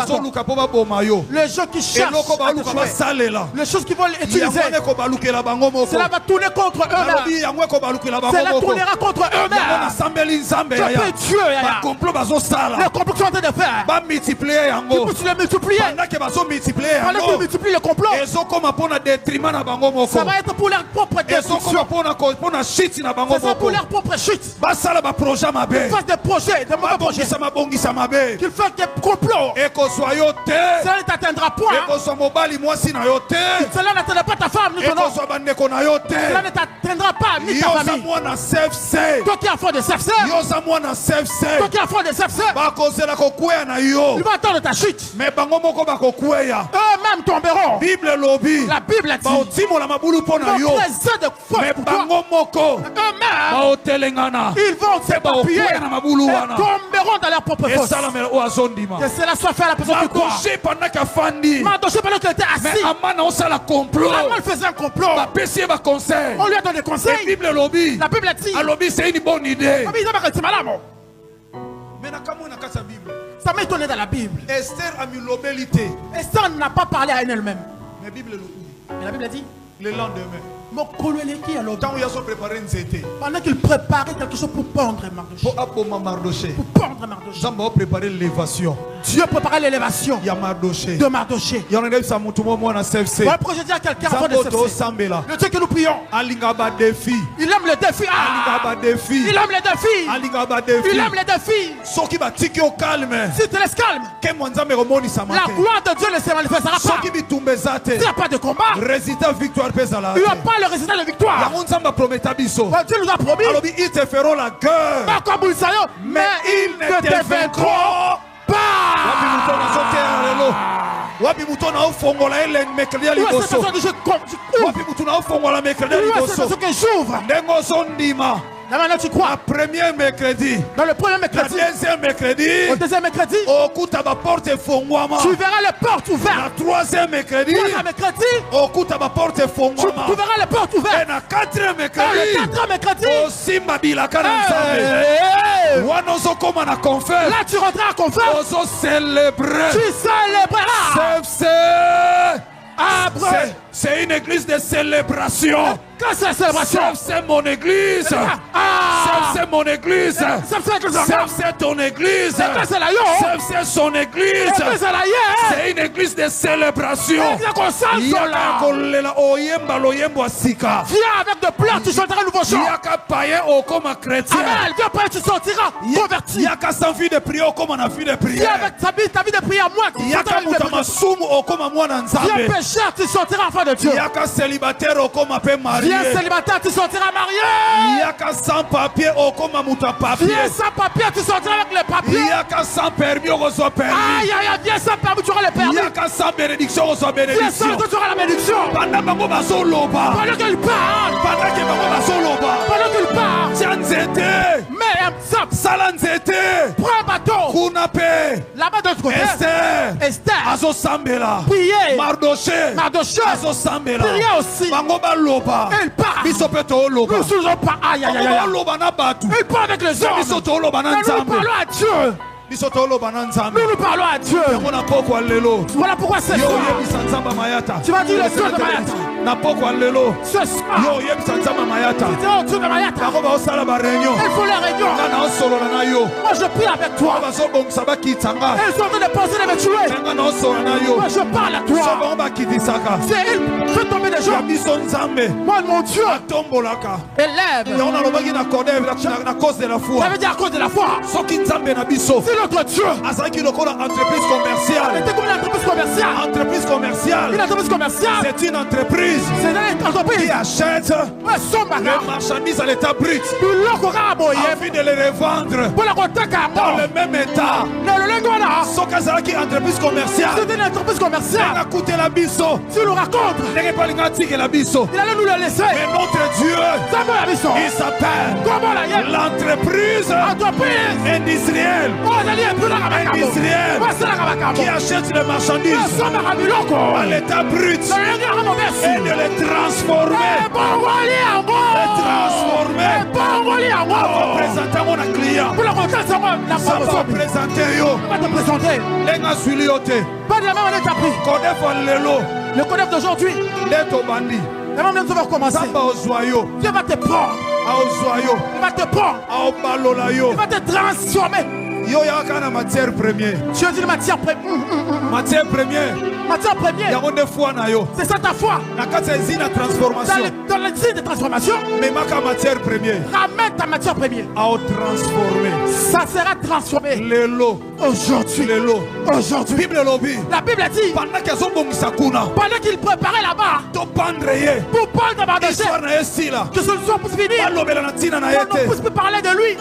Les gens qui cherchent à te tuer, les choses qui vont l'utiliser, cela va tourner contre eux-mêmes. Cela tournera contre eux-mêmes. Tu peux tuer. Les complots qu'ils sont en train de faire, tu peux les multiplier. Pendant qu'ils multiplient le complot, ça va être pour leur propre destruction. C'est ça pour leur propre chute. Qu'ils fassent des projets, des mauvais projets. Qu'ils fassent des complots. Cela ne t'atteindra point. Cela n'atteindra pas ta femme, cela ne t'atteindra pas ni ta famille. Toi qui as fait de CFC, ils vont attendre ta chute. Eux-mêmes tomberont. La Bible a dit mon trésor de force pour toi. Eux-mêmes, ils vont s'éparpiller et tomberont dans leur propre force. Que cela soit fait à la personne qui croit. Mardoché pendant qu'il était assis, Aman faisait un complot. On lui a donné des conseils. La Bible a dit c'est une bonne idée. Ça m'a étonné dans la Bible. Esther a mis l'obélité. Esther n'a pas parlé à elle-même. Mais la Bible a dit le lendemain, pendant qu'il préparait quelque chose pour pendre Mardoché. Pour pendre Mardoché. Dieu préparait l'élévation de Mardoché. Voilà pourquoi je dis à quelqu'un avant de cesser. Le Dieu que nous prions, il aime le défi. Il aime les défis. Il aime les défis. Si tu te laisses calme, la gloire de Dieu ne se manifestera pas. S'il n'y a pas de combat, il n'y a pas le résultat de victoire. Dieu nous a promis, ils te feront la guerre, mais ils ne te vaincront pas. Maintenant tu crois. Le premier mercredi. Dans le premier mercredi. Le deuxième mercredi. Au deuxième mercredi. Tu verras les portes ouvertes. Le troisième mercredi. Tu verras les portes ouvertes. Et le quatrième mercredi. Là tu rentreras à confesse. Tu célébreras. C'est une église de célébration. C'est célébration. C'est mon église. C'est mon église. C'est ton église. C'est son église. C'est une église de célébration. Viens avec de pleurs, tu chanteras un nouveau chant. Amen. Viens païen, tu sortiras converti. Viens avec ta vie de prière. Moi, viens pécheur, tu sortiras enfant de Dieu. Viens célibataire, tu sortiras marié. Viens sans papier, tu sortiras avec les papiers. Viens sans permis, viens sans permis, tu auras les permis. Viens sans bénédiction, tu auras bénédiction. Tu auras la bénédiction. Pendant qu'il parle. Prends un bateau. Là-bas de l'autre côté. Esther. Priez. Mardoché. Priez aussi. Il part. Nous ne faisons pas. Aïe. Il part avec les hommes. Nous parlons à Dieu. Nous parlons à Dieu. Voilà pourquoi c'est ça. Tu vas dire le Dieu de Mayata. Ce soir. Tu dis au Dieu de Mayata. Il faut les réunions. Moi je prie avec toi. Ils sont en train de penser de me tuer. Moi je parle à toi. C'est il fait tomber des gens. Moi mon Dieu. Élève. Ça veut dire à cause de la foi. C'est notre Dieu. C'était comme une entreprise commerciale. Une entreprise commerciale. C'est une entreprise qui achète les marchandises à l'état brut afin de les revendre dans le même état. C'est une entreprise commerciale. Elle a coûté la biso. Tu nous racontes. Il allait nous le laisser. Mais notre Dieu, il s'appelle l'entreprise industrielle. Qui achète les marchandises à l'état brut et de les transformer. Présenter mon client. Ça va présenter yo. Lenga suili yote. Pas de la même année t'as pris. Le codef d'aujourd'hui. La même année tu vas commencer. Dieu va te prendre. Il va te prendre. Il va te transformer. Yo yakana matière première. Tu as dit matière première. Matière première. C'est ça ta foi. Dans le signe de transformation. Mais ma matière première. Ramène ta matière première. Ça sera transformé. Aujourd'hui. La Bible dit. Pendant qu'il préparait là-bas. Pour prendre Mardoché. Que ce soit pour finir. On ne puisse plus parler de lui.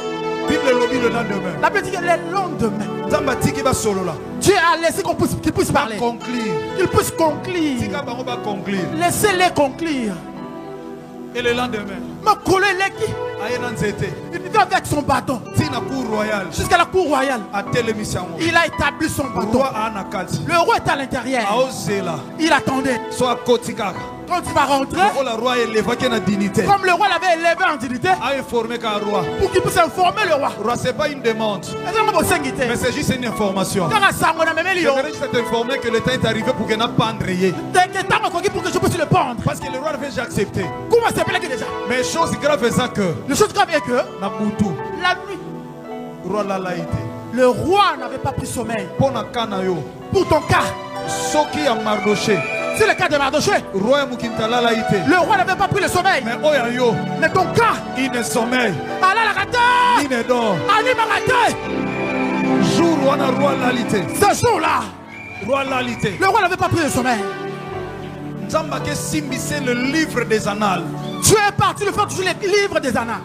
La Bible dit que le lendemain, Dieu a laissé qu'il puisse parler. Qu'il puisse conclure. Laissez-les conclure. Et le lendemain, il vivait avec son bâton jusqu'à la cour royale. Il a établi son bâton. Le roi est à l'intérieur. Il attendait. Quand tu vas rentrer, comme le roi l'avait élevé en dignité, pour qu'il puisse informer le roi. Ce n'est pas une demande, mais c'est juste une information. C'est informé que le temps est arrivé pour qu'il n'a pas André. Pour que je puisse le prendre. Parce que le roi avait déjà accepté. Comment s'appelle déjà? Mais chose grave est ça que la nuit, le roi n'avait pas pris sommeil. Pour ton cas, c'est le cas de Mardoché. Le roi n'avait pas pris le sommeil. Mais ton cas, il ne sommeille. Il ne dort. Ce jour-là, le roi n'avait pas pris le sommeil. Le livre des annales. Tu es parti de faire toujours les livres des annales.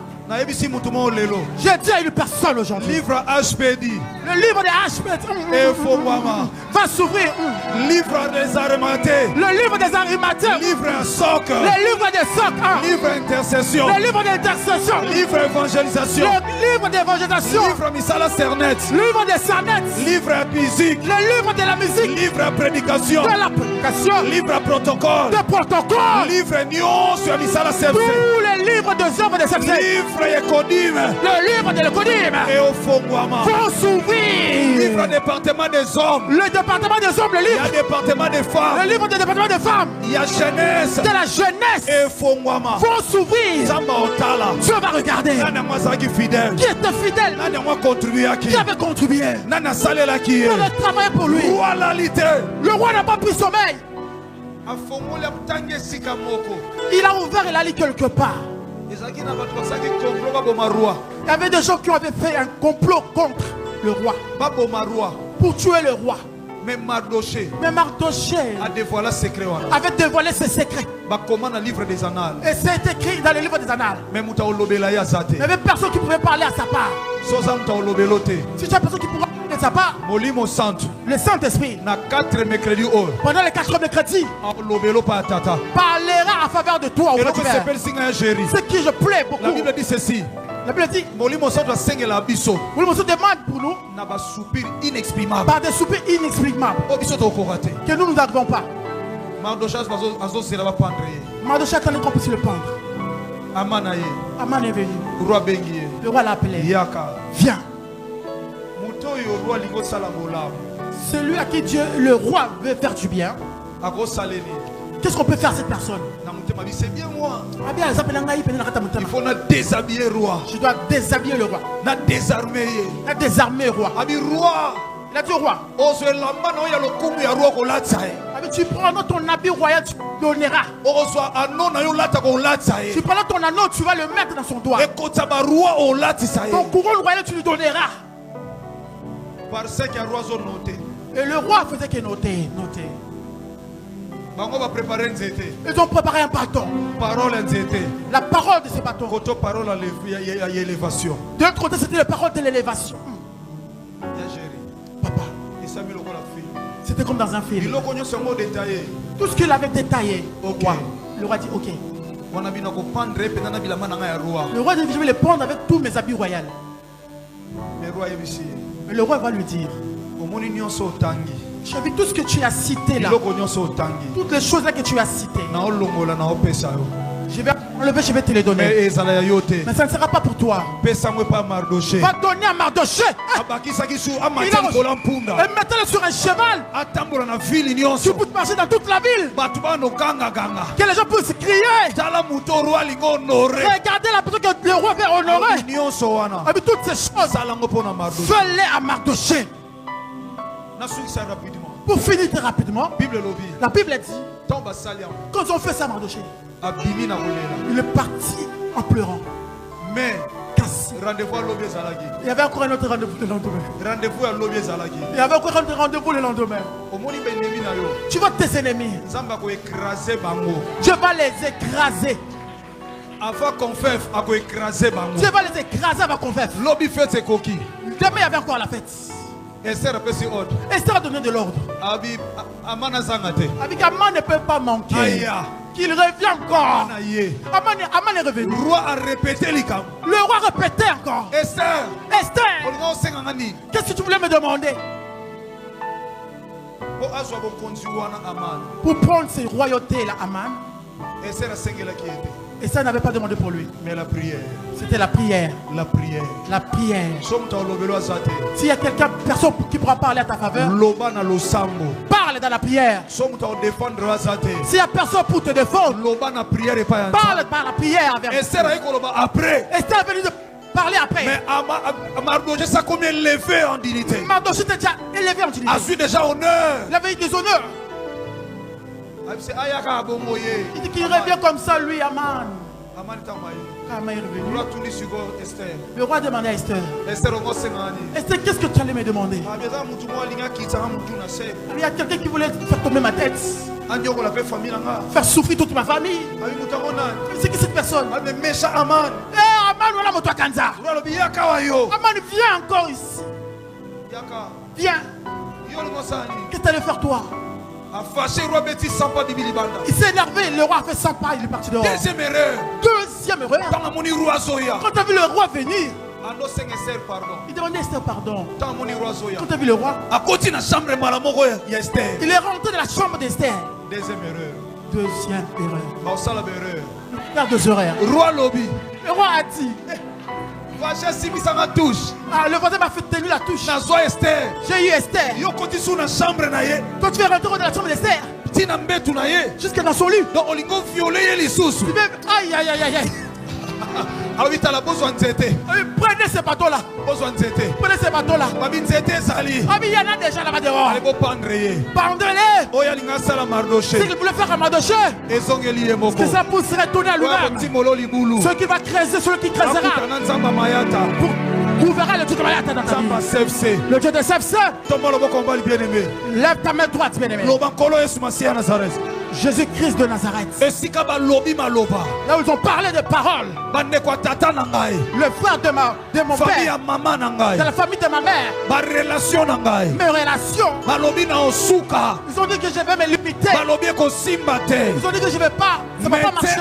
J'ai dit à une personne aujourd'hui. Livre HPD. Le livre des HPD va s'ouvrir. Livre des Arimathées. Le livre des Arimathées. Livre soc. Le livre des socs. Livre intercession. Le livre d'intercession. Livre évangélisation. Le livre d'évangélisation. Livre Misala Cernet. Livre des Cernet. Livre musique. Le livre de la musique. Livre prédication. De la prédication. Livre protocole. De protocole. Livre Nyon sur Misala Cernet. Tous les livres des œuvres de cette Livre Ecodim. Le livre de l'Ecodim. Et au Fongwama. Faut s'ouvrir. Livre département des hommes. Le département des hommes, le livre. Il y a département des femmes. Le livre du département des femmes. Il y a jeunesse. De la jeunesse. Et Fongwama. Faut s'ouvrir. Dieu va regarder. Qui était fidèle. Qui avait contribué. Qui avait travaillé pour lui. Le roi n'a pas pris sommeil. Il a ouvert et l'a lu quelque part. Il y avait des gens qui avaient fait un complot contre le roi pour tuer le roi. Mais Mardoché avait dévoilé ses secrets. Et c'est écrit dans le livre des Annales. Mais il n'y avait personne qui pouvait parler à sa part. Si tu as personne qui pourra parler à sa part, le Saint-Esprit, pendant les 4 mercredis, parlera en faveur de toi. C'est qui je plais beaucoup. La Bible dit ceci. La Bible dit, Molimo Santo demande pour nous par des soupirs inexprimables que nous n'arrivons pas. Mardochée attendait qu'on puisse le pendre. Aman est venu. Le roi l'a appelé. Viens. Celui à qui Dieu, le roi, veut faire du bien. Qu'est-ce qu'on peut faire à cette personne? C'est bien moi. Il faut déshabiller le roi. Je dois déshabiller le roi. Désarmer le roi. Il a dit au roi. Tu prends ton habit royal, tu donneras. Tu prends ton anneau, tu vas le mettre dans son doigt. Ton couronne royal, tu lui donneras. Et le roi faisait que noter. Ils ont préparé un bâton. La parole de ce bâton. De l'autre côté, c'était la parole de l'élévation. Papa. C'était comme dans un film. Tout ce qu'il avait détaillé. Le roi dit ok. Le roi dit je vais le prendre avec tous mes habits royaux. Mais le roi va lui dire, j'ai vu tout ce que tu as cité là. Toutes les choses là que tu as citées. Je vais enlever, je vais te les donner. Mais ça ne sera pas pour toi. Va donner à Mardoché. Et mettez-le sur un cheval. Tu peux marcher dans toute la ville. Que les gens puissent crier. Regardez la personne que le roi veut honorer. Avec toutes ces choses, fais-les à Mardoché. Pour finir très rapidement, la Bible dit, quand ils ont fait ça à Mardoché, il est parti en pleurant. Mais il y avait encore un autre rendez-vous le lendemain. Il y avait encore un autre rendez-vous le lendemain. Tu vois tes ennemis. Dieu va les écraser. Dieu va les écraser avant qu'on fasse. Demain il y avait encore la fête. Esther a donné de l'ordre. Aman ne peut pas manquer. Qu'il revient encore. Aman est revenu. Le roi a répété encore. Esther, qu'est-ce que tu voulais me demander? Pour prendre ces royautés là, Aman. Et ça n'avait pas demandé pour lui. Mais la prière. C'était la prière. La prière. La prière. S'il y a quelqu'un, personne qui pourra parler à ta faveur, parle dans la prière. S'il y a personne pour te défendre, parle par la prière. Esther est venu de parler après. Mais Mardoché s'est comme élevé en dignité. Mardoché était déjà élevé en dignité. A su déjà honneur. Il avait eu des honneurs. Il dit qu'il revient comme ça, lui, Aman. Aman est revenu. Le roi demandait à Esther. Esther, qu'est-ce que tu allais me demander? Il y a quelqu'un qui voulait faire tomber ma tête, faire souffrir toute ma famille. C'est qui cette personne? Aman, viens encore ici. Viens. Qu'est-ce que tu allais faire toi? Il s'est énervé, le roi a fait 100 pas, il est parti dehors. Deuxième erreur. Quand tu as vu le roi venir, il demandait à Esther pardon. Quand tu as vu le roi, il est rentré dans la chambre d'Esther. Deuxième erreur. Faire 2 erreurs. Le roi a dit. Le voisin m'a fait tenir la touche. J'ai eu Esther. Quand tu es rentré dans la chambre d'Esther, jusqu'à dans son lit. Aïe aïe aïe aïe. Prenez ces bateaux-là. Prenez ces bateaux-là. Il y en a déjà là-bas dehors. Pendez-les. C'est qu'il voulait faire à Mardoché. Que ça pousserait tourner à lui-même. Celui qui va creuser, celui qui creusera. Vous verrez le truc de Mayata dans ta vie. Le Dieu de CFC. Lève ta main droite, bien-aimé. Jésus-Christ de Nazareth. Là où ils ont parlé de paroles. Le frère de mon père. De la famille de ma mère. Mes relations. Ils ont dit que je vais me limiter. Ils ont dit que je ne vais pas. Ça ne va pas marcher.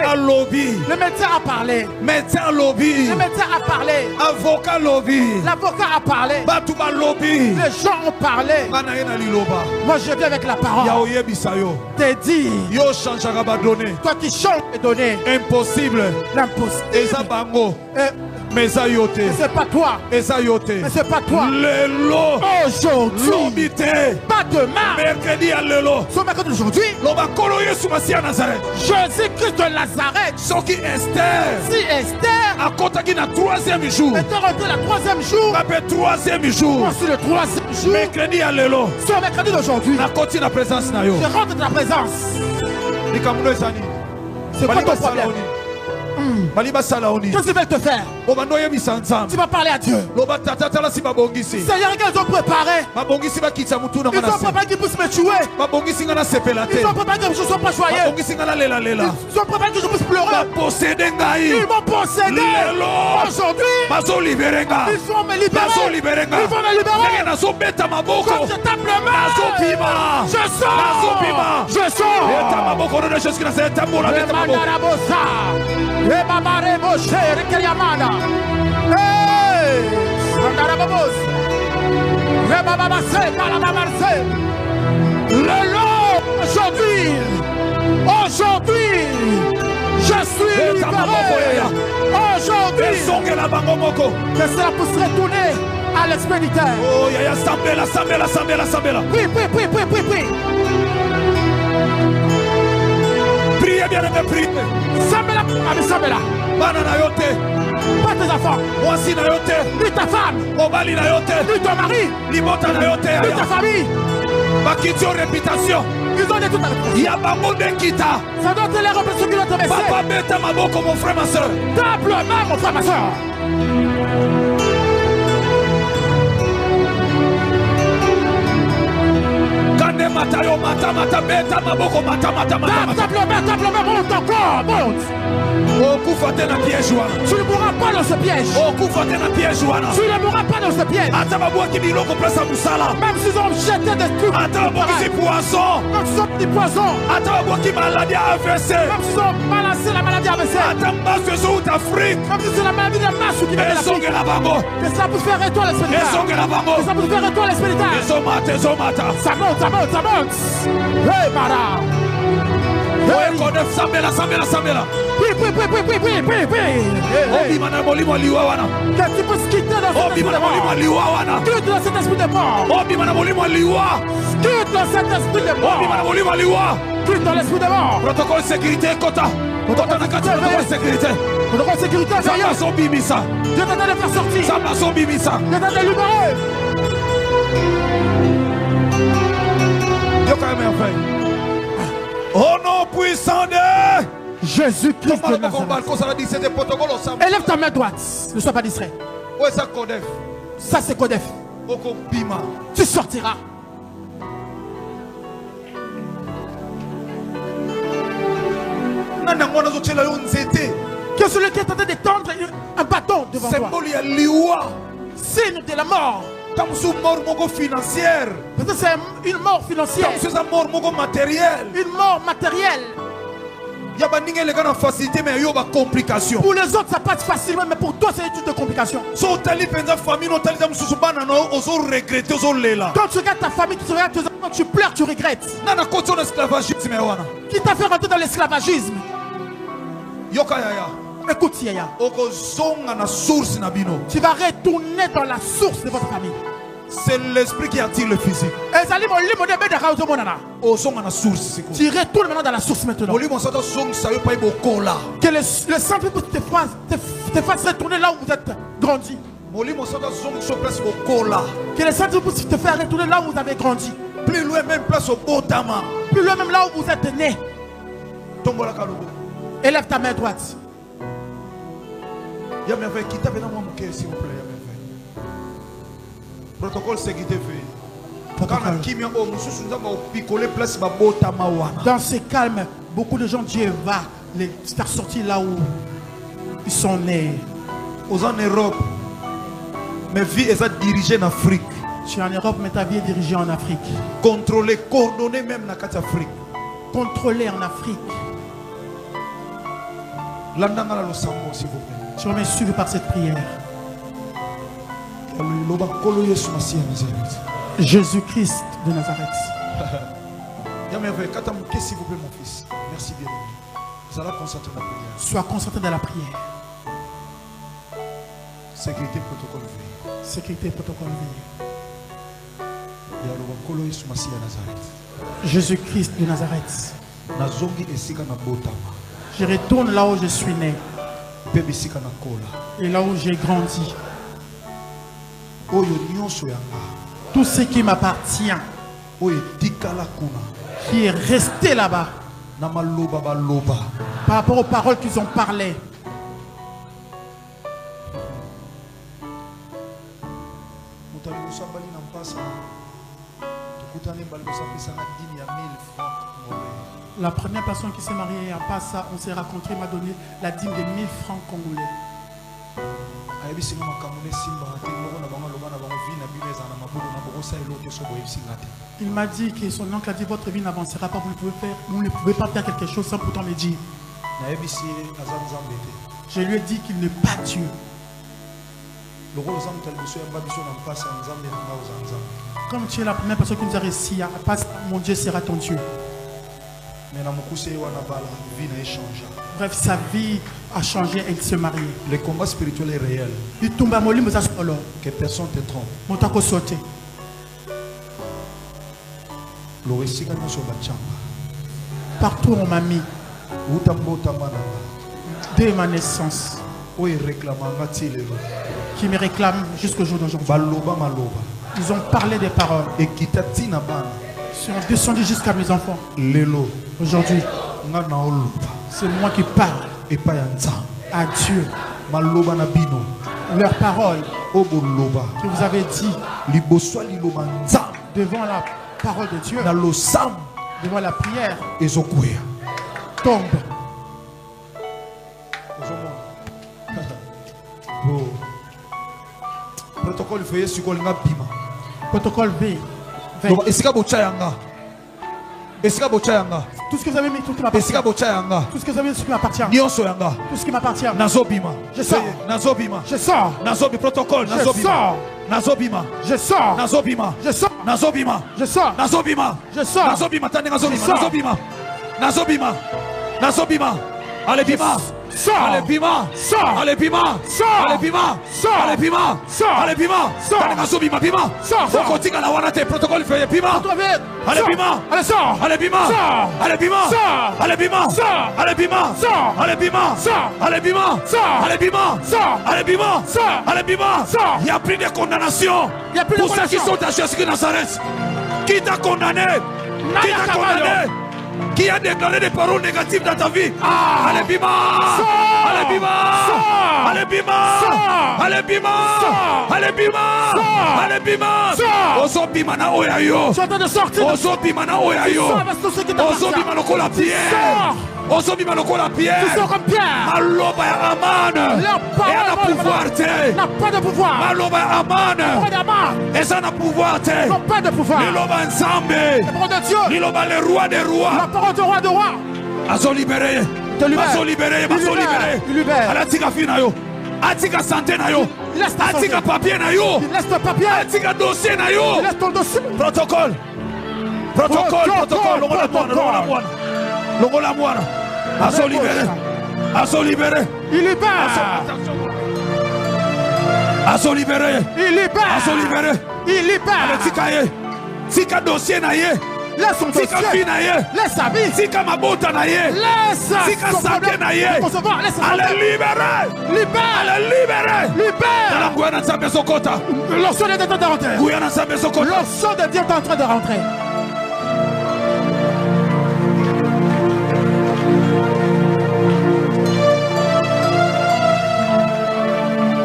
Le médecin a parlé. Le médecin a parlé. L'avocat a parlé. Les gens ont parlé. Moi je viens avec la parole. T'es dit. Toi qui chantes et donner. Impossible. L'impossible. Mais c'est pas toi. Mais c'est pas toi. Aujourd'hui. Pas demain. Mercredi d'aujourd'hui. Jésus-Christ de Nazareth. Si Esther était rentrée le 3e jour. Moi c'est le 3e jour. Mercredi d'aujourd'hui. Je rentre dans la présence. C'est pas ton problème. Qu'est-ce qu'ils veulent te faire? Tu vas parler à Dieu. Seigneur, qu'ils ont préparé. Ils ont préparé qu'ils puissent me tuer. Ils ont préparé que je ne sois pas joyeux. Ils ont préparé que je puisse pleurer. Ils m'ont possédé. Aujourd'hui, ils vont me libérer. Ils vont me libérer. Quand je tape le main, je sors. Je sors. Aujourd'hui, je suis libéré. Aujourd'hui, que cela puisse retourner à l'expéditeur. Oh, il y a Sambela. Oui. Priez bien, priez. Sambela. Pas tes enfants. Ni ta femme. Ni ton mari. Ni ta famille. Ils ont des toute ça doit être les représentants qui doivent te baisser. Papa, mets ma boca, mon frère, ma soeur. Tablement, mon frère, ma soeur. Monte encore, monte. Tu ne mourras pas dans ce piège. Tu ne mourras pas dans ce piège. Même s'ils ont jeté des trucs. Même s'ils ont des poisons. Même s'ils ont balancé la maladie AVC. Même si c'est la maladie de masse qui vient de l'Afrique. Que ça peut faire étoile l'esprit. Que ça peut faire étoile l'esprit. Ça monte. Hey, Mara. Sambela. Oui. Que tu puisses quitter dans cet esprit de mort. Quitte dans cet esprit de mort. Quitte dans cet esprit de mort. Quitte dans l'esprit de mort. Protocole sécurité, Kota. Protocole sécurité. Dieu t'a de faire sortir. Dieu t'a de libérer. Au nom puissant de Jésus-Christ de Nazareth. Élève ta main droite. Ne sois pas distrait. Ça c'est Kodef. Tu sortiras. Que celui qui est en train d'étendre un bâton devant toi. Signe de la mort. Peut-être c'est une mort financière. Une mort matérielle. Pour les autres ça passe facilement, mais pour toi c'est une de complications. Quand tu regardes ta famille, tu regardes tes enfants, tu pleures, tu regrettes. Qui t'a fait rentrer dans l'esclavagisme? Écoute Yaya, tu vas retourner dans la source de votre famille. C'est l'esprit qui attire le physique. Tu retournes maintenant dans la source maintenant. Que le Saint-Esprit te fasse retourner là où vous êtes grandi. Que le Saint-Esprit te fasse retourner là où vous avez grandi. Plus loin même place au Botama. Plus loin même là où vous êtes né. Élève ta main droite. Protocole sécurité fait. Dans ce calme, beaucoup de gens, Dieu va les faire sortir là où ils sont nés. Aux en Europe, mes vies sont dirigées en Afrique. Tu es en Europe, mais ta vie est dirigée en Afrique. Contrôler, coordonner même dans l'Afrique. Contrôler en Afrique. Tu vas me suivre par cette prière. Jésus-Christ de Nazareth. S'il vous plaît, mon fils. Merci bien. Vous allez concentrer dans la prière. Sois concentré dans la prière. Sécurité protocole V. Sécurité protocole V. Jésus-Christ de Nazareth. Je retourne là où je suis né. Et là où j'ai grandi. Tout ce qui m'appartient, qui est resté là-bas, par rapport aux paroles qu'ils ont parlé. La première personne qui s'est mariée à Passa, on s'est rencontré, m'a donné la dîme de 1000 francs congolais. Il m'a dit que son oncle a dit votre vie n'avancera pas, vous ne pouvez pas faire quelque chose sans pourtant me dire. Je lui ai dit qu'il n'est pas Dieu. Comme tu es la première personne qui nous a réussi à passer, mon Dieu sera ton Dieu. Bref, sa vie a changé, elle s'est mariée. Le combat spirituel est réel. Que personne ne te trompe. Partout on m'a mis. Dès ma naissance. Qui me réclament jusqu'au jour d'aujourd'hui. Ils ont parlé des paroles. Ils sont descendus jusqu'à mes enfants. Aujourd'hui, c'est moi qui parle à Dieu. Leurs paroles que vous avez dit devant la parole de Dieu, devant la prière, tombe. Protocole V, protocole V. Tout ce que vous avez mis, tout ce qui m'appartient. Tout ce que vous avez mis, tout ce qui m'appartient. Tout ce qui m'appartient. Je sors. Je sors. Protocole. Je sors. Je sors. Je sors. Je sors. Je sors. Allez bima, sors, allez bima, sors, allez bima, sors, allez bima, sors, allez bima, sors, allez bima, sors, bima, bima, sors, kotika la wana te protocole fait bima, allez bima, allez sors, allez bima, sors, allez bima, sors, allez bima, sors, allez bima, sors, allez bima, sors, allez bima, sors, allez bima, sors, allez bima, sors, allez bima, sors. Il y a plus de condamnation pour ceux qui sont à Jésus de Nazareth. Qui t'a condamné? Qui t'a condamné? Qui a déclaré des paroles négatives dans ta vie? Allez bima! Allez bima! Allez bima! Allez bima! Allez bima! Allez bima! Ozo bima na oya yo! Tu es en train de sortir. Ozo bima na oya yo! Ozo bima no kola pierre! Pierre. Ils sont comme Pierre. Leur parole n'a pas de pouvoir. Leur parole d'Aman. Ils n'ont pas de pouvoir. La parole de Dieu. La parole du roi de roi. Te libère. Il libère. Atika santé na yo. Atika papier na yo. Laisse ton papier. Atika dossier na yo. Laisse ton dossier. Protocole. Longola mwana. Azo libéré. Il libère. Azo libéré. Il libère. Tika dossier na ye. Laisse son dossier. Laisse sa vie. Tika mabota na ye. Laisse Tika santé na ye. Allez libérer. L'onction de Dieu est en train de rentrer. L'onction de Dieu est en train de rentrer.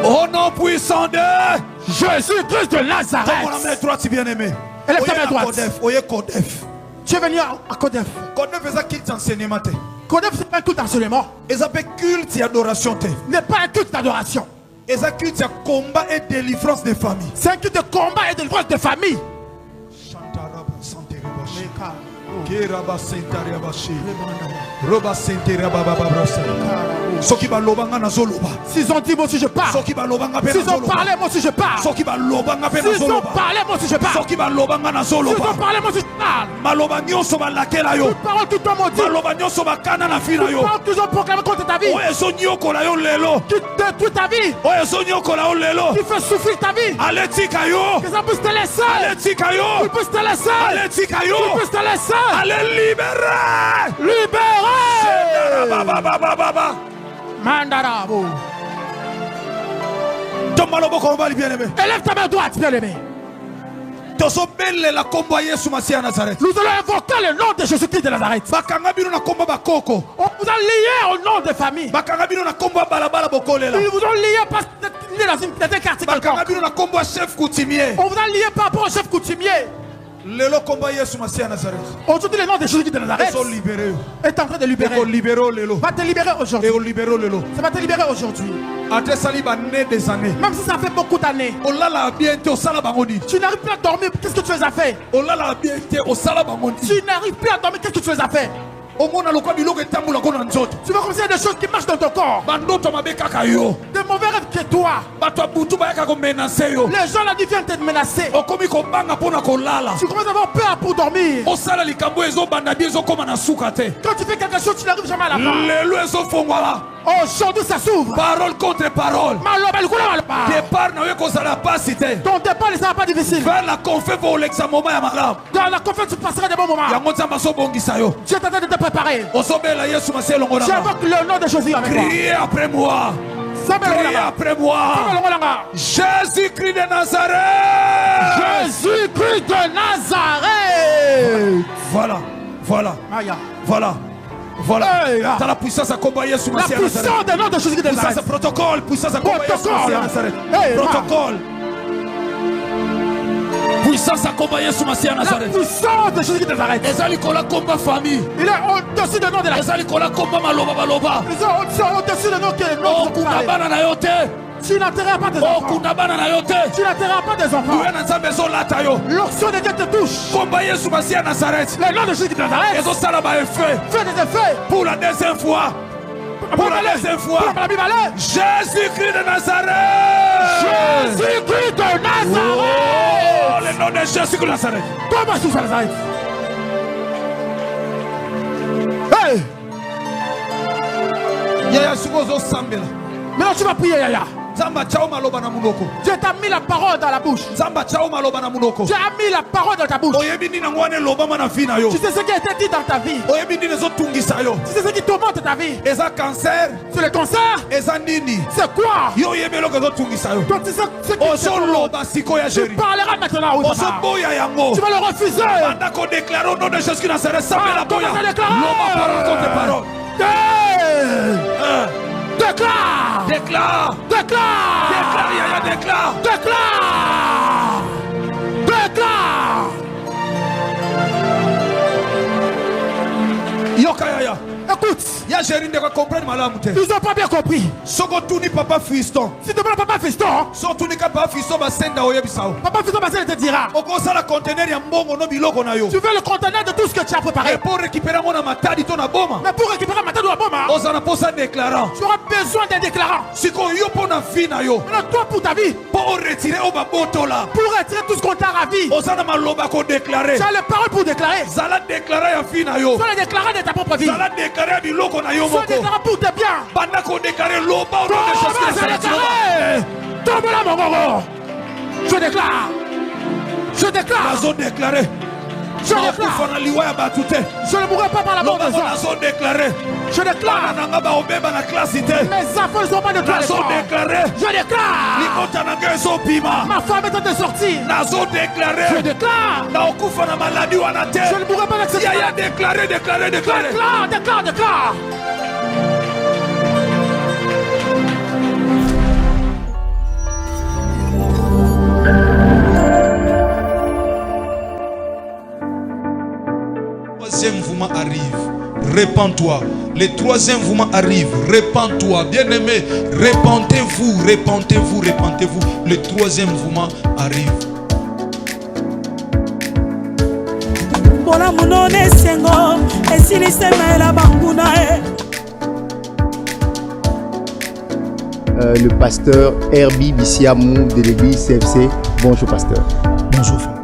Au nom puissant de Jésus-Christ de Nazareth. Comme on a mis droite, si bien aimé. Élève ta main droite. Kodef. Tu es venu à Kodef. Kodef est un culte d'enseignement. Kodef, c'est pas un culte d'enseignement. C'est un culte d'adoration. N'est pas un culte d'adoration. C'est un culte de combat et délivrance des familles. C'est un culte de combat et de délivrance des familles. S'ils ont dit moi aussi je pars. S'ils ont parlé moi aussi je pars. S'ils ont parlé moi aussi je pars. S'ils ont parlé moi aussi je parle. Toute parole qui t'ont maudit. Toute parole qu'ils ont proclamé contre ta vie. Qui détruit ta vie. Qui fait souffrir ta vie. Que ça puisse te laisser. Qui puisse te laisser. Qui puisse te laisser. Allez libérer. Mandarabo. Élève ta main droite, bien-aimé. Nous allons invoquer le nom de Jésus-Christ de Nazareth. On vous a lié au nom de famille. Ils vous ont lié parce que vous êtes né dans un quartier quelconque. On vous a lié par rapport au chef coutumier. Aujourd'hui, le nom de Jésus de Nazareth est en train de libérer. Va te libérer aujourd'hui. Ça va te libérer aujourd'hui. Même si ça fait beaucoup d'années. Tu n'arrives plus à dormir. Qu'est-ce que tu as fait? Tu n'arrives plus à dormir. Qu'est-ce que tu as fait? Tu vois comme s'il y a des choses qui marchent dans ton corps. De mauvais rêves que toi. Les gens là viennent te menacer. Tu commences à avoir peur pour dormir. Quand tu fais quelque chose, tu n'arrives jamais à la fin. Aujourd'hui ça s'ouvre. Parole contre parole. Ton départ ne sera pas difficile. Vers la conférence, dans la conférence, tu passeras des bons moments. Dieu t'attend de te préparer. J'invoque le nom de Jésus avec toi. Criez après moi. Criez après moi. Jésus-Christ de Nazareth. Jésus-Christ de Nazareth. Voilà. Dans la puissance à combattre sous la puissance du nom de Jésus de Nazareth. Protocole, puissance à combattre sous Nazareth. Protocole. Puissance à combattre sous Nazareth. La puissance de Jésus de Nazareth. Les alikola combat famille. Il est au-dessus du nom de la. Les alikola combat maloba. Ils sont au-dessus du nom qui est le nom de tu n'enterreras pas des enfants. Tu n'enterreras pas des enfants. L'onction de Dieu te touche. Le nom de Jésus de Nazareth fait des effets. Pour la deuxième fois. Jésus-Christ de Nazareth. Jésus-Christ de Nazareth. Oh, le nom de Jésus de Nazareth. Comment Jésus de Nazareth? Hey. Maintenant tu vas prier, Yaya. Dieu t'a mis la parole dans la bouche. Dieu a mis la parole dans ta bouche. Tu sais ce qui a été dit dans ta vie. Tu sais ce qui tourmente ta vie. C'est le cancer. C'est quoi? Donc tu sais ce qui tu parleras maintenant. Tu vas le refuser. Déclare. Écoute. Ils n'ont pas bien compris. Papa Fiston. Si tu veux papa Fiston, Papa Fiston te dira. Tu veux le conteneur de tout ce que tu as préparé. Pour récupérer mon matadi ton aboma. Mais pour récupérer ma tête de la bombe, déclarant. tu auras besoin d'un déclarant. Si qu'on yo pour na vie na yo. Maintenant toi pour ta vie. Pour retirer au baboto là. Pour retirer tout ce qu'on t'a ravi. Osana maloba ko déclarer. Tu as les paroles pour déclarer. Zala déclarer ya vie na yo. Sois le déclarant de ta propre vie. Zala déclarer biloko na yo moko. Sois le déclarant pour tes biens. Banda ko déclarer loba au nom de Jésus-Christ. Tombe là mon gogo. Je déclare. Je déclare. Nazo déclarer. Je déclare. Je ne mourrai pas par la mort des hommes. Je déclare. Mes enfants ne sont pas de toi. Je déclare. Ma femme est en train de sortir. Je déclare. Je ne mourrai pas avec cette femme. Déclare. Le troisième mouvement arrive, répands-toi. Le troisième mouvement arrive, répands-toi. Bien-aimé, répandez-vous. Le troisième mouvement arrive. Le pasteur Herbie Bissiamou de l'église CFC. Bonjour pasteur. Bonjour.